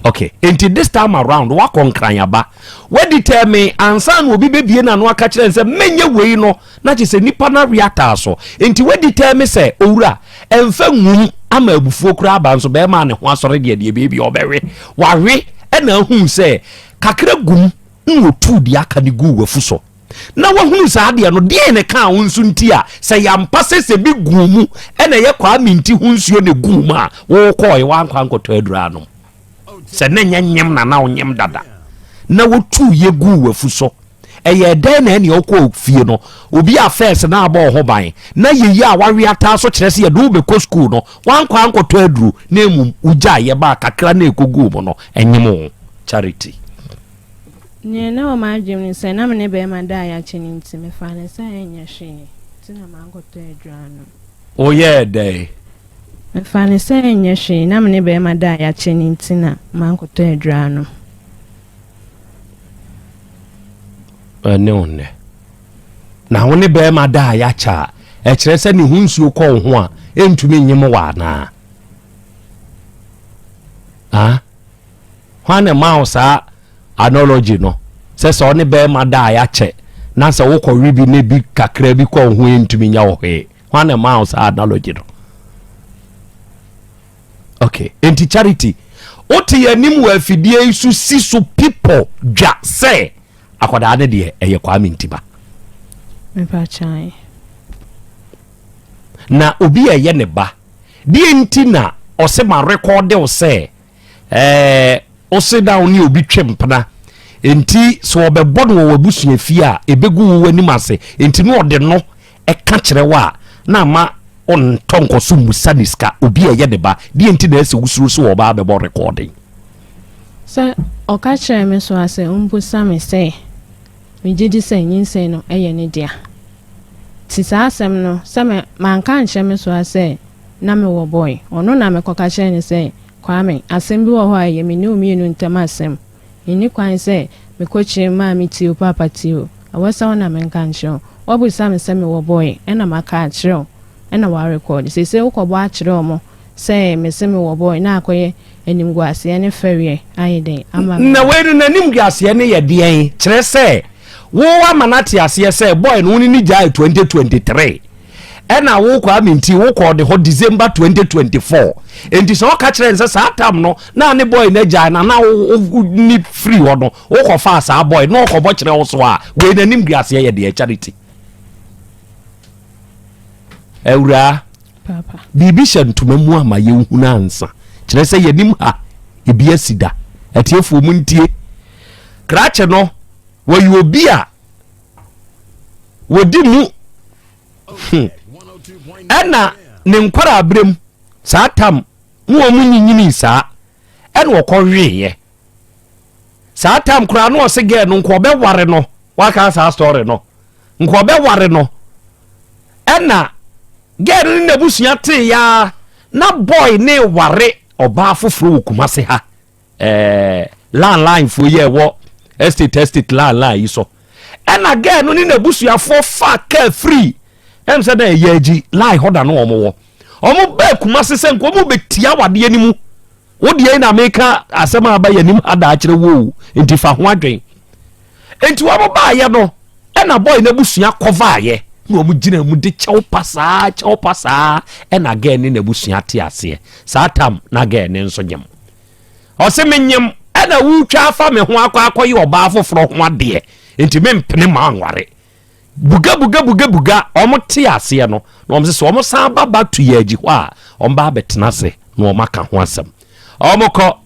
okay enti this time around wa ko nkran aba we determine ansan obi bebie na no aka kire se menye wei no na che se nipa na reata so enti we determine se owura emfa ngum ama abufuo kra aba so be ma ne ho asore de bebi obewe wawe na hu se kakra gum nwotu di aka ni gu wafuso na wahunu sa ade no de ne ka wonsu nti a se yampa se bi gumu ena ye kwa minti hunsuo ne gumu a wo ko ye wan kwa nkoto adura no se na nyem na onyem dada na wotu ye gu wafuso eye den na ne okọ fie no obi a first na aba ho ban na ye a wawe ata so kire se ye do be ko school no wan kwa nkoto aduru na emu uja ye ba kakra na ekogu mo no enyem charity ne na o ma jim se na me be ma da ya chini nti me fa ne sa enya hwe ti na ma ngoto adwano o ye dey me fa ne sa enya hwe na me be ma da ya chini nti na ma ngoto adwano ne onne na woni be ma da ya cha e kire se ne hunsuo ko ho a entumi nyem wa na hwane mouse analogy no se oni be ma da ya che na se wo ko ribi ne bi kakra bi ko ho entumi nya wo he hwane mouse analogy no okay enti charity oti yanim wa afidie isu siso people dwa se akoda ne de eye Kwame Ntiba me pa chai na obi eye ne ba die nti na ose ma record o se ose down ni obi twempna enti so obebodo wo wabusua fie a ebegu wo anim ase enti no ode no e ka kire wa na ma on tonko so musaniska obi eye de ba die enti na ese wusuru so wo ba bebo recording sa o ka kire me so ase umbusa me se me jidi se nyinse no eye ne dia ti sa asem no se me manka nche me so ase na me wo boy ono na me ko ka kire ne se Kwame asem bi wo ho aye me ne omienu ntem asem ni kwan se me ko kire ma mi ti o papa ti o awasa wona me nka nche obu sam se me wo boy e na maka kire e na wa record se wo ko bo a kire omo say me se me wo boy na akoye enim guase ene ferie ayede ama na we no nanim guase ene ye de kire say wo amanate ase say boy no ni jai 2023 ena wo kwa minti wo ko de ho December 2024 enti so ka kire nse sa tam no na ne boy na jai na ni free ho no wo ko fa sa boy no ko bo kire wo so a we nanim guase ye de charity Eura papa bibi shantume mu ama ye hu na ansa kire se yenim ha ebi asida atiefo mu ntie krache no wo yi obi a wodi mu ana ne nkwara abrem saa tam wo mu nyinyini saa ene wo kɔhweye saa tam kura no se ge no nko be ware no waka saa story no nko be ware no ena ge no na busua te ya na boy ne ware oba foforo Kumase ha line fo ye wo estate line yi so ena ge no ni na busua fo fa ka free em say na yeji line hoda no omo ba Kumase se nko mo betia wade animu wodi na meka asema aba yanim ada akire wo enti fa ho adwen enti wo ba ye no ena boy na busua cover ye no mu gina mu de chew pasa ena ge ni na busua te ase saa tam na ge ni nso nyem o se menyem ena wu twa afa me ho akoyi oba afoforo ho ade enti mempene ma anware buga omo te ase no no se omo san baba tu ye agi ho a omba betena se no omo ka ho asem omoko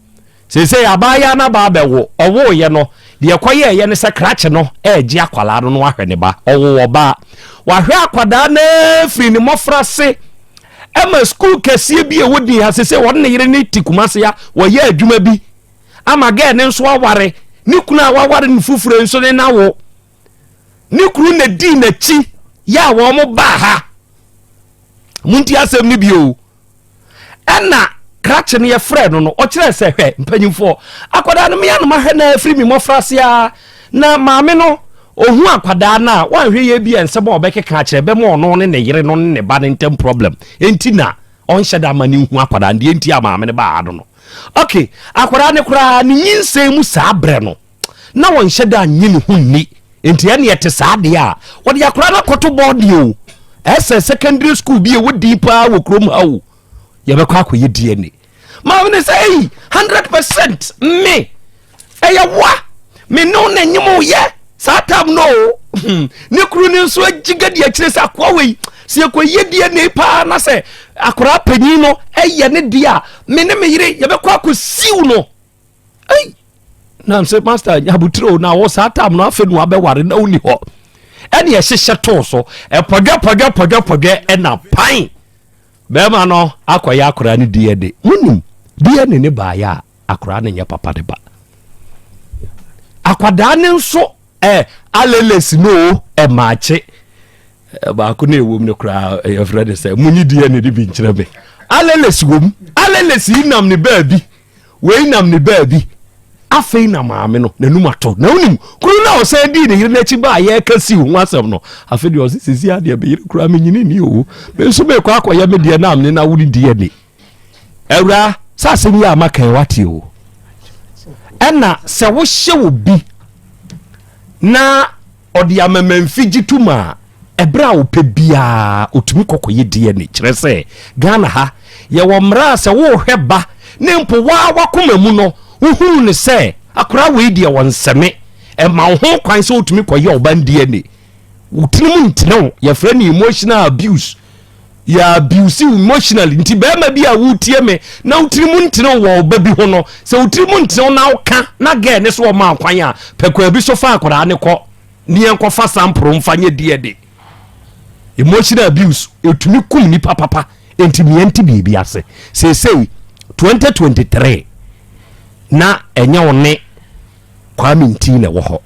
sese abaya na ba bewo owo ye no de koye ye ne se krache no agi akwala no ahwe ne ba owo oba wahwe akwada na free ni mofrase ema school kese bi e wodi ha sese won ne yire ne Kumase ya wo ye adwuma bi ama ge ne nso aware ni kunu aware ne fufure nso ne nawo ni kunu na di na chi ya wo mo ba ha munti asem ni bio ena krache ne ye frɛ no o kire se hwɛ mpanyimfo akwada no me ya no mahwɛ na free mi mofrase ya na maame no ohu akwada na wanhwe ye bi ensema obekeka kire be mo no ne yire no ne ba ne ntem problem enti na on hyeda mani hu akwada ndi enti amaame ne ba ado no okay akwada ne kura ne nyinsem mu saa bre no na won hyeda nyini hu ni enti ene yete saa de a wode akwada na koto board yo ese secondary school bi e wodi pa wo krom hawo ye be kwa akoye DNA maame ne say 100% me eya wa me no na nyimu ye satam no ne kru ne nso agiga de akire sa kwa wei se akoye DNA pa na se akora panyi no eye ne dia me ne me yire ye be kwa akosiw no ai na se master nyabutiro na wo satam no afenu abeware na uni ho ene ye hyehye to so poga ena pan be ma no akoye akora ne DNA munim DNA ne ba ya akora ne nye papa de ba akwada ne nso aleles no mache ba ko ne wom ne kra your friend say munyi die ne bi nkyere be aleles wom aleles inam ne baabi we inam ne baabi afei na maame no nanum ato na unim kuru na o say di ne yire na chi ba ye kasi hu asem no afei de o sisi ade be yire kra me nyini ni o me so be kwa akoya me die na am ne na wuri die ne ewra sase ni amaka e wate o ena se wo hye wo bi na odi amamamfigi tuma ebra wo pe bia otumi kokoye DNA kire se Ghana ha ye wo mra se wo hweba ne mpo wa wakoma mu no uhuru ne se akora we dia wonseme e ma ho kwan se otumi koye oban DNA utinimu ntino ye friend emotional abuse ya abuse emotionally nti be ma bia wutie me na utinimu ntino wo obabi ho no se utinimu ntino na oka na ge ne so wo ma kwan a pekwa bi so fa akora ne ko ni enko fa sampro mfanye DNA emotional abuse etumi kum ni papa enti mi enti bibi ase sei 2023 na enya wone Kwame Ntina wo ho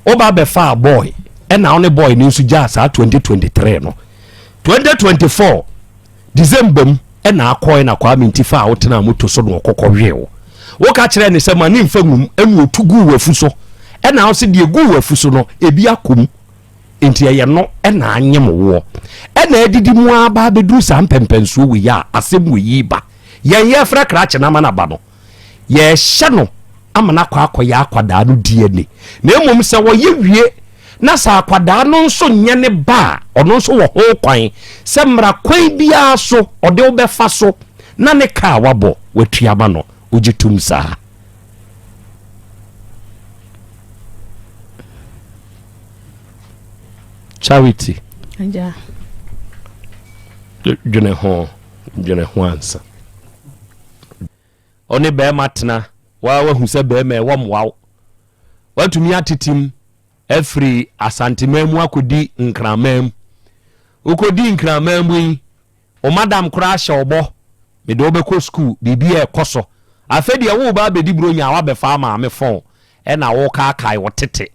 oba be fa boy na one boy ni nsu ja sa 2023 no 2024 December na akoy na Kwame Ntifa wotena moto so no kokowiewo wo ka kire ne se mani mfagum enu otugu wafu so na wo se de egu wafu so no ebi akom enti ye no na anyem wo ɛna adidi mu aba beduru saa mpɛmpɛnsuo wɔ yi a asɛm wɔ yi ba yɛn yɛ fra krakye na ma na ba no yɛhyɛ no ama na akɔyɛ akwadaa no DNA na mmom sɛ wɔyɛ wie na sa akwadaa no nso nyɛ ne ba ɔno nso wɔ ho kwan sɛ mmara kwan biara so ɔde wo bɛfa so na ne kaa wabɔ watuama no wogye tum saa Charity Aja dwene ho ansa ɔne bɛrima tena wahu sɛ bɛrima ɛwɔ mmoaw watumi atetim afiri asanteman mu akɔdi nkraman mu wokɔdi nkraman mu yi o madam koraa hyɛ ɔbɔ mede wobɛkɔ school biribi a ɛkɔ so afei deɛ wo ba bɛdi buro nya wabɛfa maame fon ɛna wo kaakae wo tete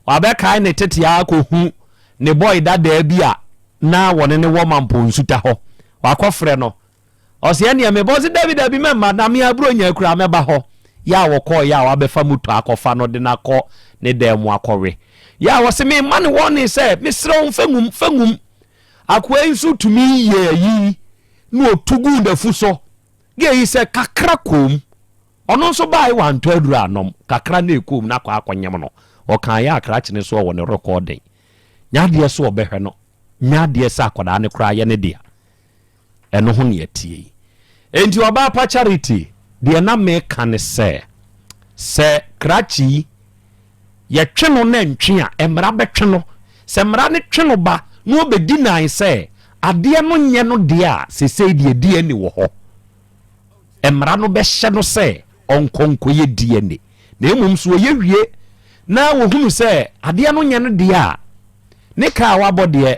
wabɛkae ne tete akɔhu ne boy dada bi a na wɔne ne wɔ mampo nsuta hɔ wakɔfrɛ no ɔsɛ ɛnea mebɔ se david bi mɛma na me aburo nya kura mɛba hɔ ya wɔkɔ ya wabɛfa muto akɔfa no de na kɔ ne dan mu akɔwe ya wɔse me ma ne wɔne sɛ mesrɛ wo fangum akoa nso tumi yɛ yi na otugu dafu so ge yi sɛ kakra kom ɔno nso bae wanto aduru anom kakra na ekom na akɔ akɔnyem no ɔkan ya akra kyene so wɔ ne recording nyadeɛ so ɔbɛhwɛ no nyadeɛ sɛ akwadaa ne kora yɛ ne dia ɛno ho ne atie enti ɔbaa pa Charity deɛ na meka ne sɛ krakyi yɛtwe no na ntwe a mmara bɛtwe no sɛ mmara ne twe no ba na obɛdi nan sɛ adeɛ no nyɛ no deɛ a sesei deɛ DNA wɔ hɔ mmara no bɛhyɛ no sɛ ɔnkɔnkɔyɛ DNA na mmom so ɔyɛ wie na wɔhunu sɛ adeɛ no nyɛ no deɛ a ne kaa wabɔ deɛ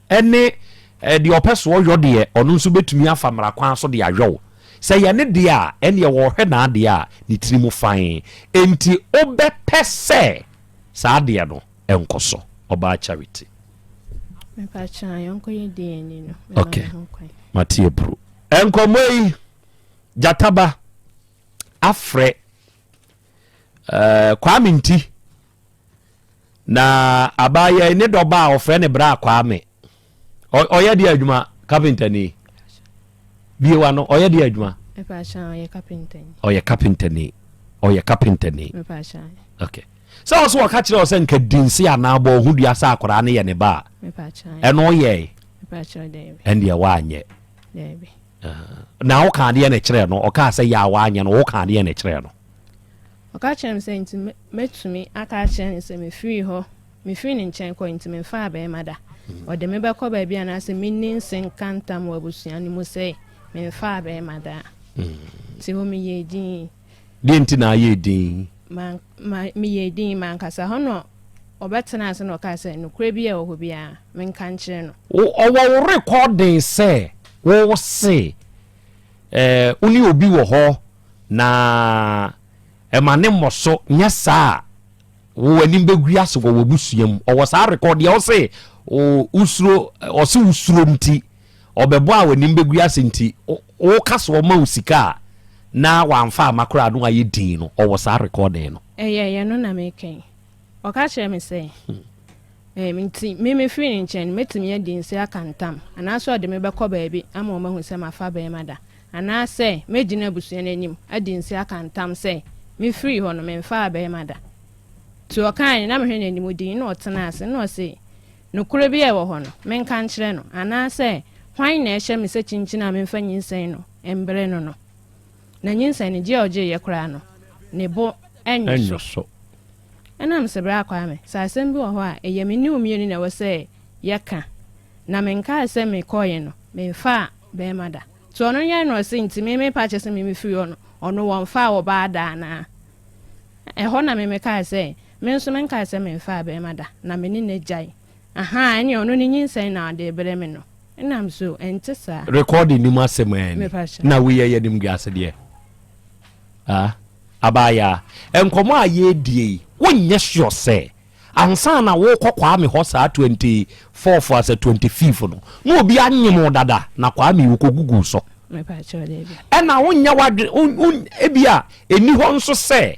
ɛne deɛ ɔpɛ so ɔyɔ deɛ ɔno nso bɛtumi afa mmara kwan so de ayɔw sɛ yɛ ne deɛ a ɛneɛ wɔhwɛ na adeɛ a ne tiri mu fan enti wobɛpɛ sɛ saa adeɛ no ɛnkɔ so ɔbaa Charity okay matie pro ɛnkɔmmɔ yi Jataba afrɛ Kwame nti na abaya ne dɔba a ɔfrɛ ne bra Kwame ɔyɛ de adwuma carpenter ni biewa no ɔyɛ de adwuma ɔyɛ carpenter ni okay so ɔso wɔka kyerɛ ɔsɛ nka dinsi anabɔ ohu dua sa akora ne yɛ ne ba ɛno ɔyɛ ɛndeɛ waanyɛ na wo ka adeɛ ne kyerɛ no ɔka sɛ yɛ waanyɛ no wo ka adeɛ ne kyerɛ no ɔka kyerɛ me sɛ nti mɛtumi aka kyerɛ ne sɛ mefiri ne nkyɛn kɔ nti memfa abɛɛma da ɔde me bɛkɔ baabi anaasɛ menni nsenka ntam wɔ abusua no mu sɛ memfa abɛɛma da nti hɔ meyɛ din deɛ nti na ayɛ din meyɛ din mankasa hɔ no ɔbɛtena ase na ɔka sɛ nokora bi a wɔ hɔ biara menka nkyerɛ no ɔwɔ wo recording sɛ wo se wone obi wɔ hɔ na ɛma ne mmɔ so nyɛ saa wo anim bɛgu ase wɔ wabusua mu ɔwɔ saa record deɛ wo se usuro ɔse usuro nti ɔbɛbɔ a w'anim bɛgu ase nti wo ka so ɔma wo sika na wamfa amakora no ayɛ din no ɔwɔ saa recording no ɛyɛ no na mekɛn ɔka kyerɛ me sɛ nti memefiri ne nkyɛn mɛtumi yɛ dinsi aka ntam anaasɛ ɔde me bɛkɔ baabi ama ɔmahu sɛ mafa bɛɛma da anaasɛ mɛgyina abusua no anim adinsi aka ntam sɛ mefiri hɔ no memfa bɛɛma da nti ɔkae na mehwɛ n'anim din na ɔtena ase na ɔse nokora bi a ɛwɔ hɔ no menka nkyerɛ no anaasɛ hwan na ɛhyɛ me sɛ kyinkyin a memfa nyinsɛn no ɛmbrɛ no na nyinsɛn no gye a ɔgye yɛ koraa no ne bo ɛnwo so ɛnam sɛ bra Kwame sɛ asɛm bi wɔ hɔ a ɛyɛ me ne umienu na ɛwɔ sɛ yɛka na menkaa sɛ mekɔɔyɛ no memfa bɛɛma da nti ɔno yɛ no ɔse nti mepa kyɛ sɛ memefiri hɔ no ɔno wɔmfa wɔ baa da anaa ɛhɔ na memekaa sɛ me nso menkaa sɛ memfa bɛɛma da na mene ne gyae ɛne ɔno ne nyinsɛn na ɔde brɛ me no ɛnam so ɛnte saa recording ni mu asɛm na woyɛ nim gu ase deɛ abaya nkɔmɔ a yɛdie wonyɛ sure sɛ ansa na wokɔ Kwame hɔ saa 24 for as 25 no na obi anyem dada na Kwame wokɔgugu so ɛna wonyɛ wadwe ebia eni hɔ nso sɛ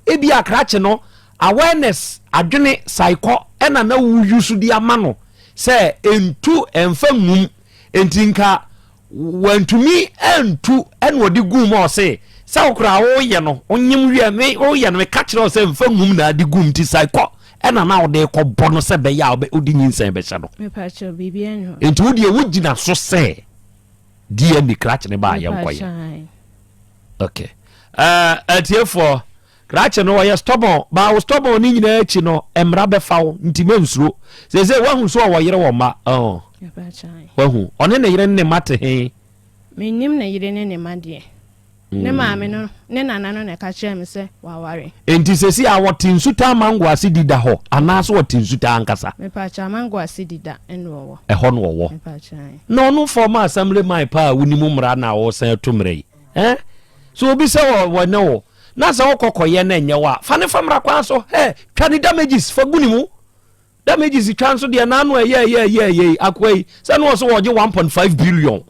ebia krakye no awareness adwene psycho ɛna na wuyu so di ama no say entu emfa ngum entinka wantumi entu enwodi gum o say okra wo ye no onyem wi me o ye no me ka kire o say emfa ngum na adi gum ti sai ko ena na wo de ko bono se be ya odi nyinsan be hye no me pa cho bibia no entu wo de wugina so say die ni kra kire ba ye nkoye okay atiefo krache no ya stubborn ba wo stubborn ni nyina achi no emra be fawo ntime nsuro se wahu so wo yere wo ma wahu one ne yere ne mate he menim na yere ne ma de ne maame no ne nana no ne ka kire me se waware enti sesi a wo tinsuta mango asidida ho anaso wo tinsuta ankasa me pa cha mango asidida eno wo ho no wo me pa cha no no for ma assembly my pa wunimu mra na wo san tumre so obi se wo ne wo na se wo kokoye na enye wa fa ne famra kwa so twa damages fa gunimu damages twanso de na no ye akwai se no so wo je 1.5 billion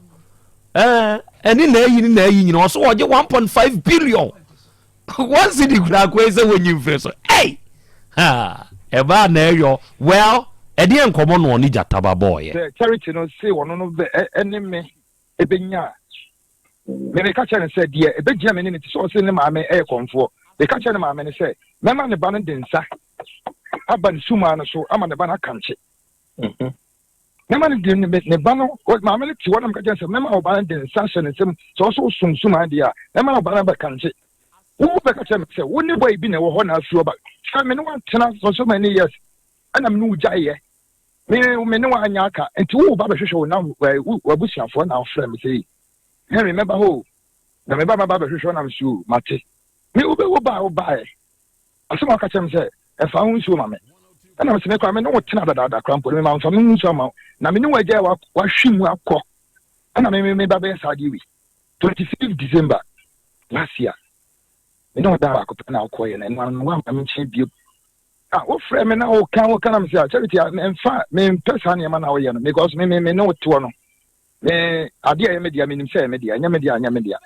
eni na yi nyina so wo je 1.5 billion one city gra akwai se wonyi mfre so eba na eyo well edi enkomo no ni jataba boy charity no say wono no eneme ebenya me ka kire say de ebegya me ne ti so say ne maame konfo me ka kire ne maame ne say mema ne ba ne densa aban suma no so ama ne ba na kanche mema ne ba no maame ne ti wona me ka kire say mema o ba ne densa hye ne sem so sumsuma de a mema o ba na ba kanche wo be ka kire me say wo ne boy bi na wo ho na afuo ba ka me ne wan tena so many years ana me no ujaye me ne wa anya aka enti wo ba be hwehwe wo na wabusiafo na ofre me say Henry remember who na me baba be hwehwe na msu mate me ube wo ba asema ka chem say e fa hu nsu ma me na me se me kwa me no tena dada krampo me ma mfa me nsu ma na me ne wa gya wa hwimu akọ na me baba ya sadi wi 25 December last year me no da akọ na akọ ye na no wa me nche bio wo frɛ me na wo kan na me say charity emfa me pesa na ma na wo ye no because me no to no me adia ye media menim say media nya media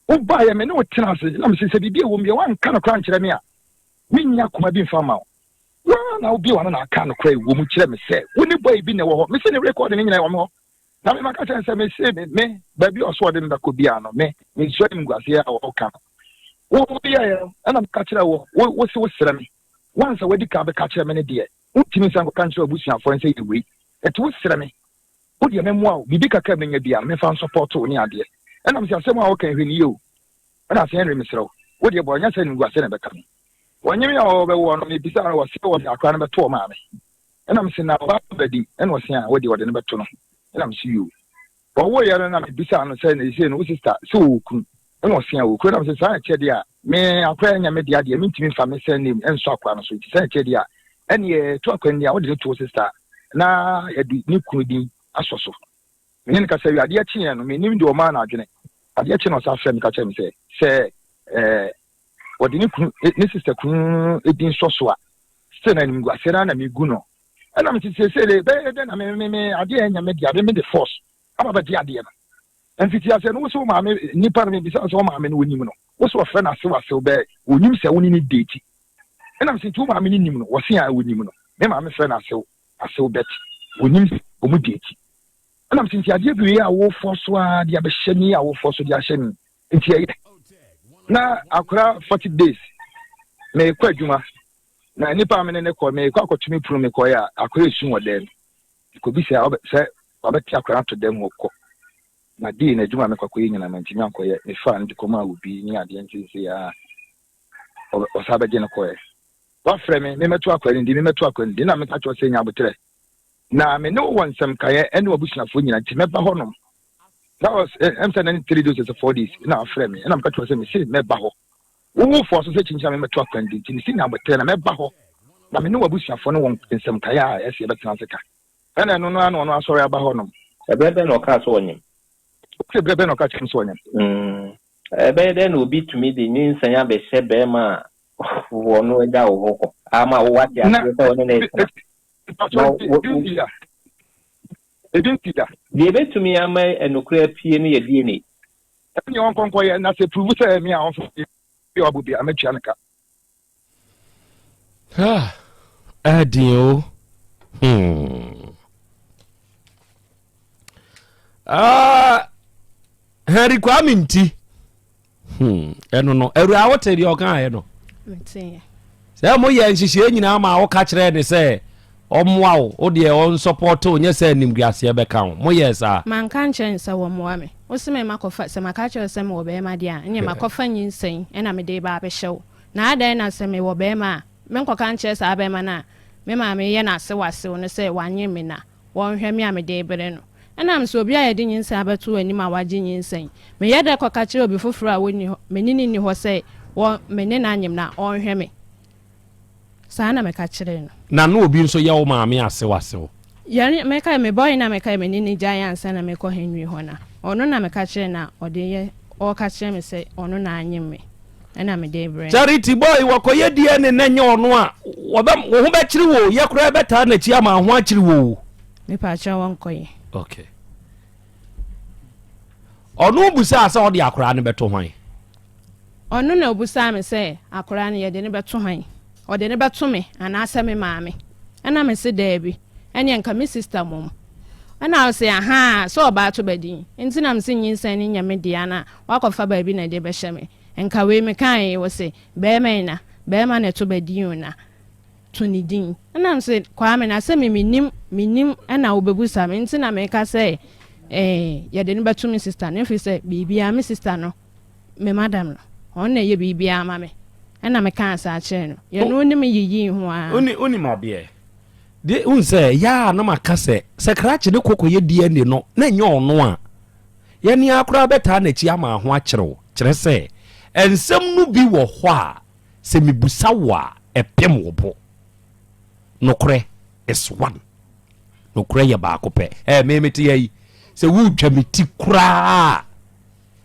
wo ba ye me no tena ase na me se bibia wo me wan kan kra nkyere me a minya koma bi mfa ma wo na wo bi wa na aka no kra wo mu kyere me say wo ni boy bi na wo ho me se ne record ni nyina wo me ho na me maka kyere say me se me ba bi oso de me ba ko bia no me so im guase ya wo ka wo bi ya na me ka kyere wo se wo sere me once we di ka be ka kyere me ne de utimi san ko kan kyere obusuafo en say we et wo sere me wo de me mo a bibi kaka me nya bia me fa support wo ni ade e na me se asem a wo kan hwani yo e na se Henry mesrew wo de bo nya se nguase ne be ka me wonyemi a wo be wo no me bisa wo se wo akra ne be to ma me e na me se na ba badi e na wo se a wo de ne be to no e na me se yo wo ye na me bisa no se na se no sister so wo kun e na wo se a wo kun na me se sa che de a me akra nya me de ade me ntimi fa me se name enso akra no so ti sa che de a ene to akra ni a wo de to sister na ye di ni kunu din asoso me ne ka se wi ade achi no me nim de o ma na adwene ade achi no sa fra me ka che me se wodi ni sister kunu edin soso a se na nim guase na me gu no ana me se le be de na me ade anya me dia me de force aba ba dia de na enfiti ase no so ma me ni pa me bisa so ma me no wonim no wo so fra na se wa se be wonim se woni ni date ana me se tu ma me ni nim no wo se a wonim no me ma me fra na se ase bet wonim o mu date ana me se ade bi a wo force a dia be hyeni a wo force dia hyeni nti na akura 40 days me kwa djuma na nipa me ne ko me kwa akotumi puru me ko ya akura esu wodem ko bi se obeti akura to dem ko na di na djuma me kwa ko yinyina na ntimi ankoye me fa ndi ko ma obi ni ade ntisi ya o sabaje na ko ye wa frɛ me metu akura ndi na me ka cho se nya botre na me no wonsam kaye ene obusunafo nyina ntime ba honom. That was I'm saying 3 days or 4 days. Now frame me, and I'm going to say me see me baho. Who for so change me to attend. You see now, but tell me baho. Na me no abusia for no one in some kaya as you better answer. And I no sorry about honom. A brother no cast on him. Okay, brother no catch him so him. A better will be to me the means and I be said Bema for no doubt. I'm a what you the best to me, I may and no clear peony a DNA. You won't conquer and that's a proof of me. You will be a mechanic. Adio. Harry Kwaminti. No. Every hour tell you, okay, no. Say, mo yen she nyina ma wo ka kire ne say omwa wo de on support o nye say nimguase be kan mo yes a man kan chen say wo moa me wo se me makofa se maka kire se me wo be ma de a nye makofa nyinsen e na me de ba be hyew na adan na se me wo be ma me nko kan kire sa be ma na me ma me ye na se wase wo ne say wanye me na wo hwe me a me de bere no na me so obi a ye de nyinsen abeto ani ma waje nyinsen me ye de ko ka kire obi foforo a woni ho me nini ni ho say wo me ne na anyim na on hwe me sana me ka kire no na no obi nso ye wo maame ase wase yani me ka me boy na me ka me nini giant sana me ko henwi ho na ono na me ka kire na ode ye o ka kire me say ono na anyim me na me de bre Charity boy wakoye die ne nanye ono a wo ho be kire wo ye kura be ta na chi ama ho a kire wo me pa cha won koye okay ono busa asa ode akura ne beto hwan ono na obusa me say akura ne ye de ne beto hwan ode ne beto me ana asa me maame ana me se debi ene nka me sister mom ana o say aha so oba to badin nti na me se nyinsan ni nyame dia na wakofa ba bi na de be hye me nka we me kan wo se be me na to badin na to ni din ana me se kwa me na se me minim ana obebusa me nti na me ka say ye de ne beto me sister ne fi say bibia me sister no me madam no on na ye bibia ma me ena me kan sa che no ye no ni me yiyi ho a oni ma be de unse ya na maka se krache ne kokoye DNA no na nye ono a ye ni akura beta na chi ama ho a kire se ensem no bi wo ho a se mebusa wo a epem wo bo nokre is one nokre ye ba ko pe memeti yi se wu twamiti kura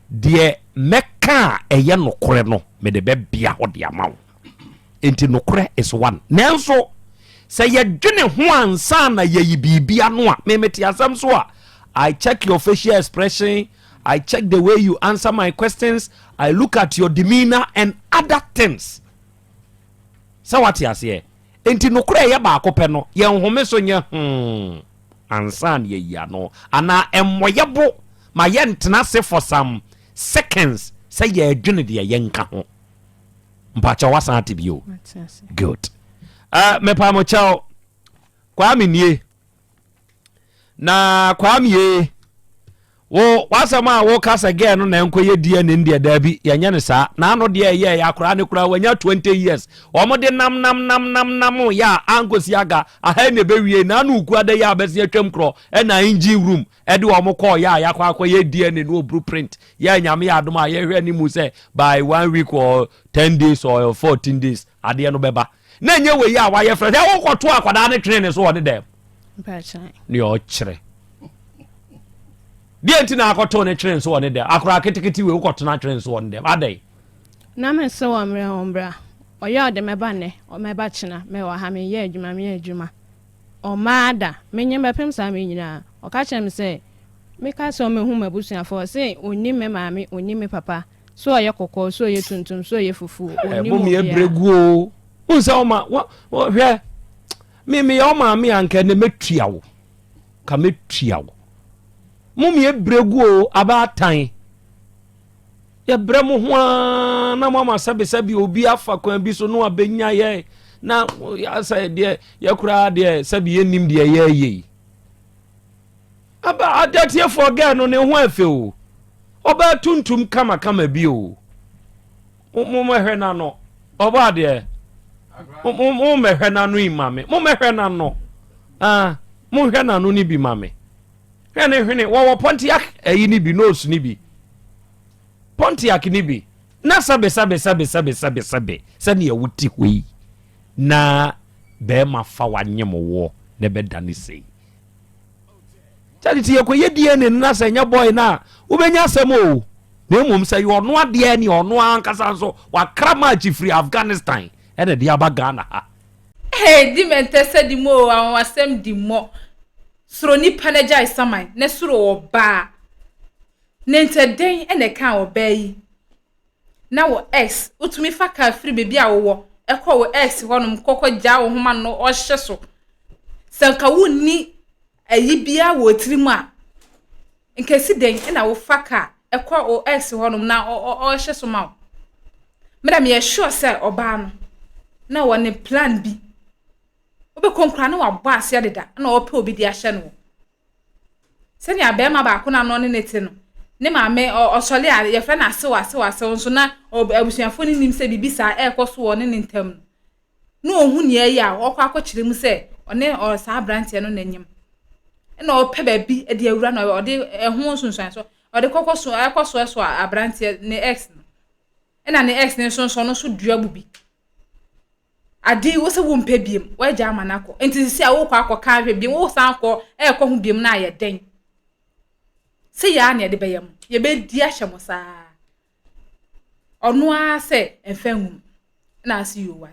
de meka eye nokre no me de be bia ho de amawo enti nokre is one nanso se ye dwene ho ansa na ye bibia no a memeti asam so a I check your facial expression, I check the way you answer my questions, I look at your demeanor and other things. So what you say? Enti nokre ye ba ko pe no ye nhome so nye ansa na ye ya no ana emmoyebo ma ye ntena se for some seconds say ye dwene de ye nka ho mpacha wasante bio good me pa mo chao kwa minie na kwa mie wo wasama wo kasa again no na enkoye die ne ndie dabi yenye ne sa na ano de ye ya kura ne kura wanya 20 years omode nam ya angosi aga aha ne bewie na anu ku ade ya abesi atwam kro e na engine room e de omo call ya kwa akoye die ne no blueprint ya nyame ya adom a ye hwe ni mu say by 1 week or 10 days or 14 days ade no beba na nye we ya wa ye frɛ wo kɔto akwada ne twene ne so wode dem ne o kyere die ntina akoto ne twene so wode dem akora keteketi we kɔto na twene so wode dem adai na me se wa mre hombra oya ode meba ne o meba kyena me wa ha me ye adwuma o maada menye mepem sa me nyina o ka kyerem se me ka so me hu mabusuafo se onni me maame onni me papa so oye kokɔ so oye tuntum so oye fufu onni mo me bregu unsa oma hwe me ya oma me anka ne metuawo ka metuawo mumie bregu abatan ye bremu ho na mama sabe obi afa kwan bi so no abenya ye na ya say de ye kura de sabe ye nim de ye aba adatie for girl no ne ho afe o oba tuntum kama bi o mo hwe na no oba de mo mehwe na no imame mo mehwe na no mo hwe na no ni bi mame hwe wo Pontiac eyi ni bi nose ni bi Pontiac ni bi na sabe se ne wuti hoi na be ma fa wanyem wo ne be dane sei Charity ye die ne na se nya boy na wo benya asem o na mum se yo no ade ni ono ankasa so wa krama free Afghanistan ene dia bagana ha di mentese di mo awasem di mo suro ni paneja isamai ne suro oba nente den ene kan oba yi na wo ex utumi fa ka free baby a wo ekọ wo ex honum kokọ ja wo homa no o hye so sanka wonni ayi bia wo tirimu a nkesi den na wo faka ekwa o ex honum na o hye so ma madam ye sure say oba no na wo ne plan bi obe konkra na wabọ ase adeda na ope obi di ahye no se ni abema ba ko na no ne nete no ne maame osole a ye fra na ase nso na abusuafo ni nim se bibisa ekoso wo ne ntam no ohun ye ya okwa akọkire mu se one sa brantie no nanyim na ope ba bi e de awura na o de ehun sunsun so o de kokoso ekoso so abrantie ne ex no na ne ex ne nso no so dua bubi ade wo se wo mpa biem wo agya amanako enti sisi a wo kwa akọka hwe biem wo san akọ ekọ hu biem na aye den se ya na de beyam ye be di ahye mo saa onu a se enfahum na asi yo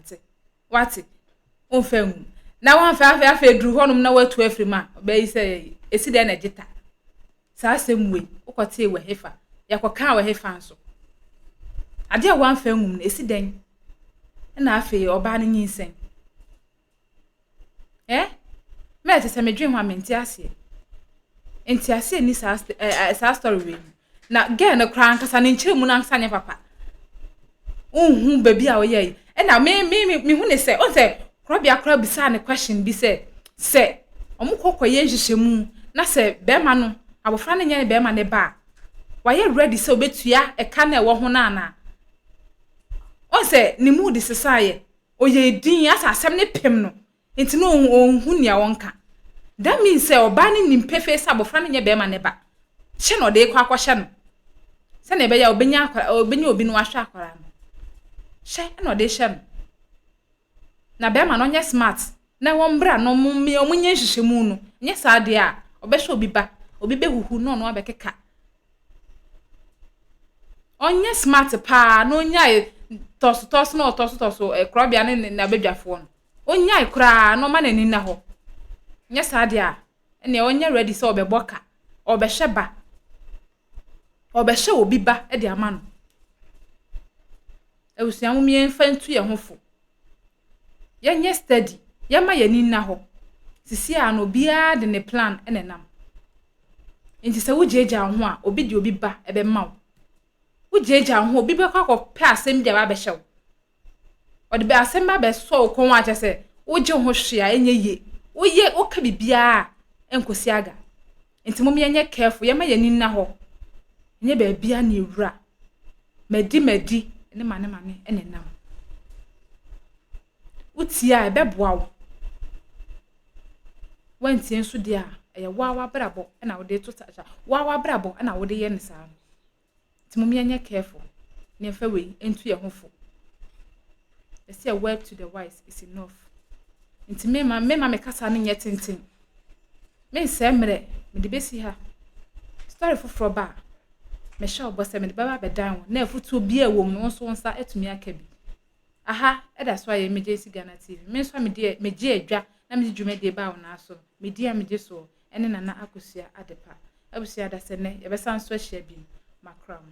wate onfahum na wan fa dru honum na watu afrima be yi se esi de na gita saa semwe ukote we hefa yakoka we hefa nso ade a wan fahum na esi den na afi oba ne nyinsen me te se me dream wa menti ase enti ase ni sa story we na girl na kran kasa ne nkyere mu na nsa ne papa unhu baby a oye na me hu ne se on se Krobea kra bisa ne question bi se omukokoye nhyehyemu na se bema no abofra ne nya bema ne ba wa ye ready se obetua eka na ewo ho na na on se ni mood sesaye oye din asa asem ne pem no enti no onhu nia wonka that means se oba ne nimpefe se abofra ne nya bema ne ba hye no de kwa kwahye no se na be ya obenya obi no ahwe akwara no hye no de hye no na bema no nye smart na wombra no mummi omunye nhyehyemu no nye saade a obehwe obi behuhu no no abekeka onye smart pa no nya tosu no tosu Krobea ne na bedwafo no onya ikura no ma nani na ho nye saade a ene onye ready so obeboka obehwe ba obehwe obi ba e de ama no ewusiamu mi enfantu ye hofo ye steady ye ma ye nina ho sisi a no bia de ne plan enenam nti se wujeja ho a obi di obi ba ebe ma wo wujeja ho obi be kwa pe asem dia ba be hyew odi be asem ba be so ko wa che se wuje ho hwe a enye ye oye oka bibia enkosi aga nti mum ye nye careful ye ma ye nina ho nye ba bia na ewura medi ne mane enenam utia ebeboa wo wanti enso dia eye wawa brabo na wo de tutacha wawa brabo na wo de ye ne saa timum ye careful ne fa we entu ye hofo they say a word to the wise is enough nti mema me kasa ne nye tenten me se mre me de besi ha story foforo ba me sha obose me de baba be dan wo na afutu bia wo mu so nsa etumi akabi aha that's why me JC Ghana TV me so me je adwa na me dwuma de ba wona so me dia me je so ene nana akosia adepa abusia da se ne ye be san so ahia bi makram.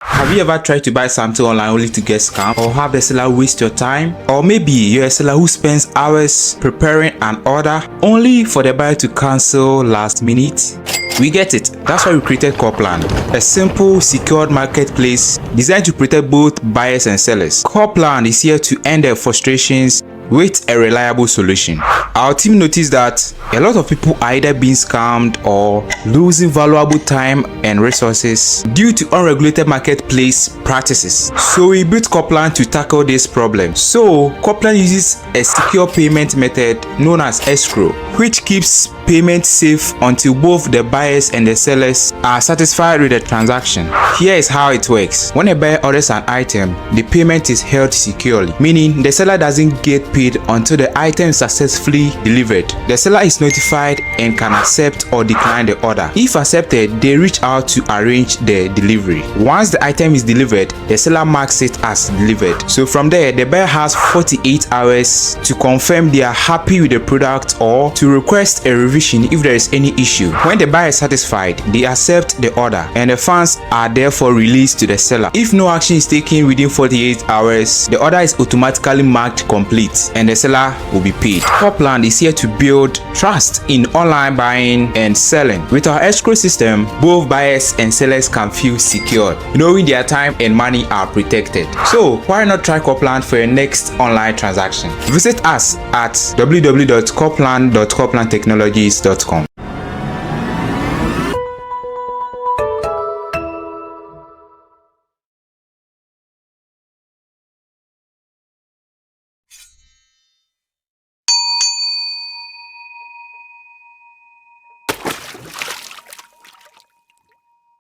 Have you ever tried to buy something online only to get scammed, or have the seller waste your time? Or maybe you're a seller who spends hours preparing an order only for the buyer to cancel last minute? We get it. That's why we created Copland, a simple, secured marketplace designed to protect both buyers and sellers. Copland is here to end their frustrations with a reliable solution. Our team noticed that a lot of people are either being scammed or losing valuable time and resources due to unregulated marketplace practices. So we built Copland to tackle this problem. So Copland uses a secure payment method known as escrow, which keeps payment safe until both the buyers and the sellers are satisfied with the transaction. Here is how it works. When a buyer orders an item, the payment is held securely, meaning the seller doesn't get paid until the item is successfully delivered. The seller is notified and can accept or decline the order. If accepted, they reach out to arrange the delivery. Once the item is delivered, the seller marks it as delivered. So from there, the buyer has 48 hours to confirm they are happy with the product or to request a revision if there is any issue. When the buyer is satisfied, they accept the order and the funds are therefore released to the seller. If no action is taken within 48 hours, the order is automatically marked complete. it and the seller will be paid. Copland is here to build trust in online buying and selling. With our escrow system, both buyers and sellers can feel secured, knowing their time and money are protected. So why not try Copland for your next online transaction? Visit us at www.copland.coplandtechnologies.com.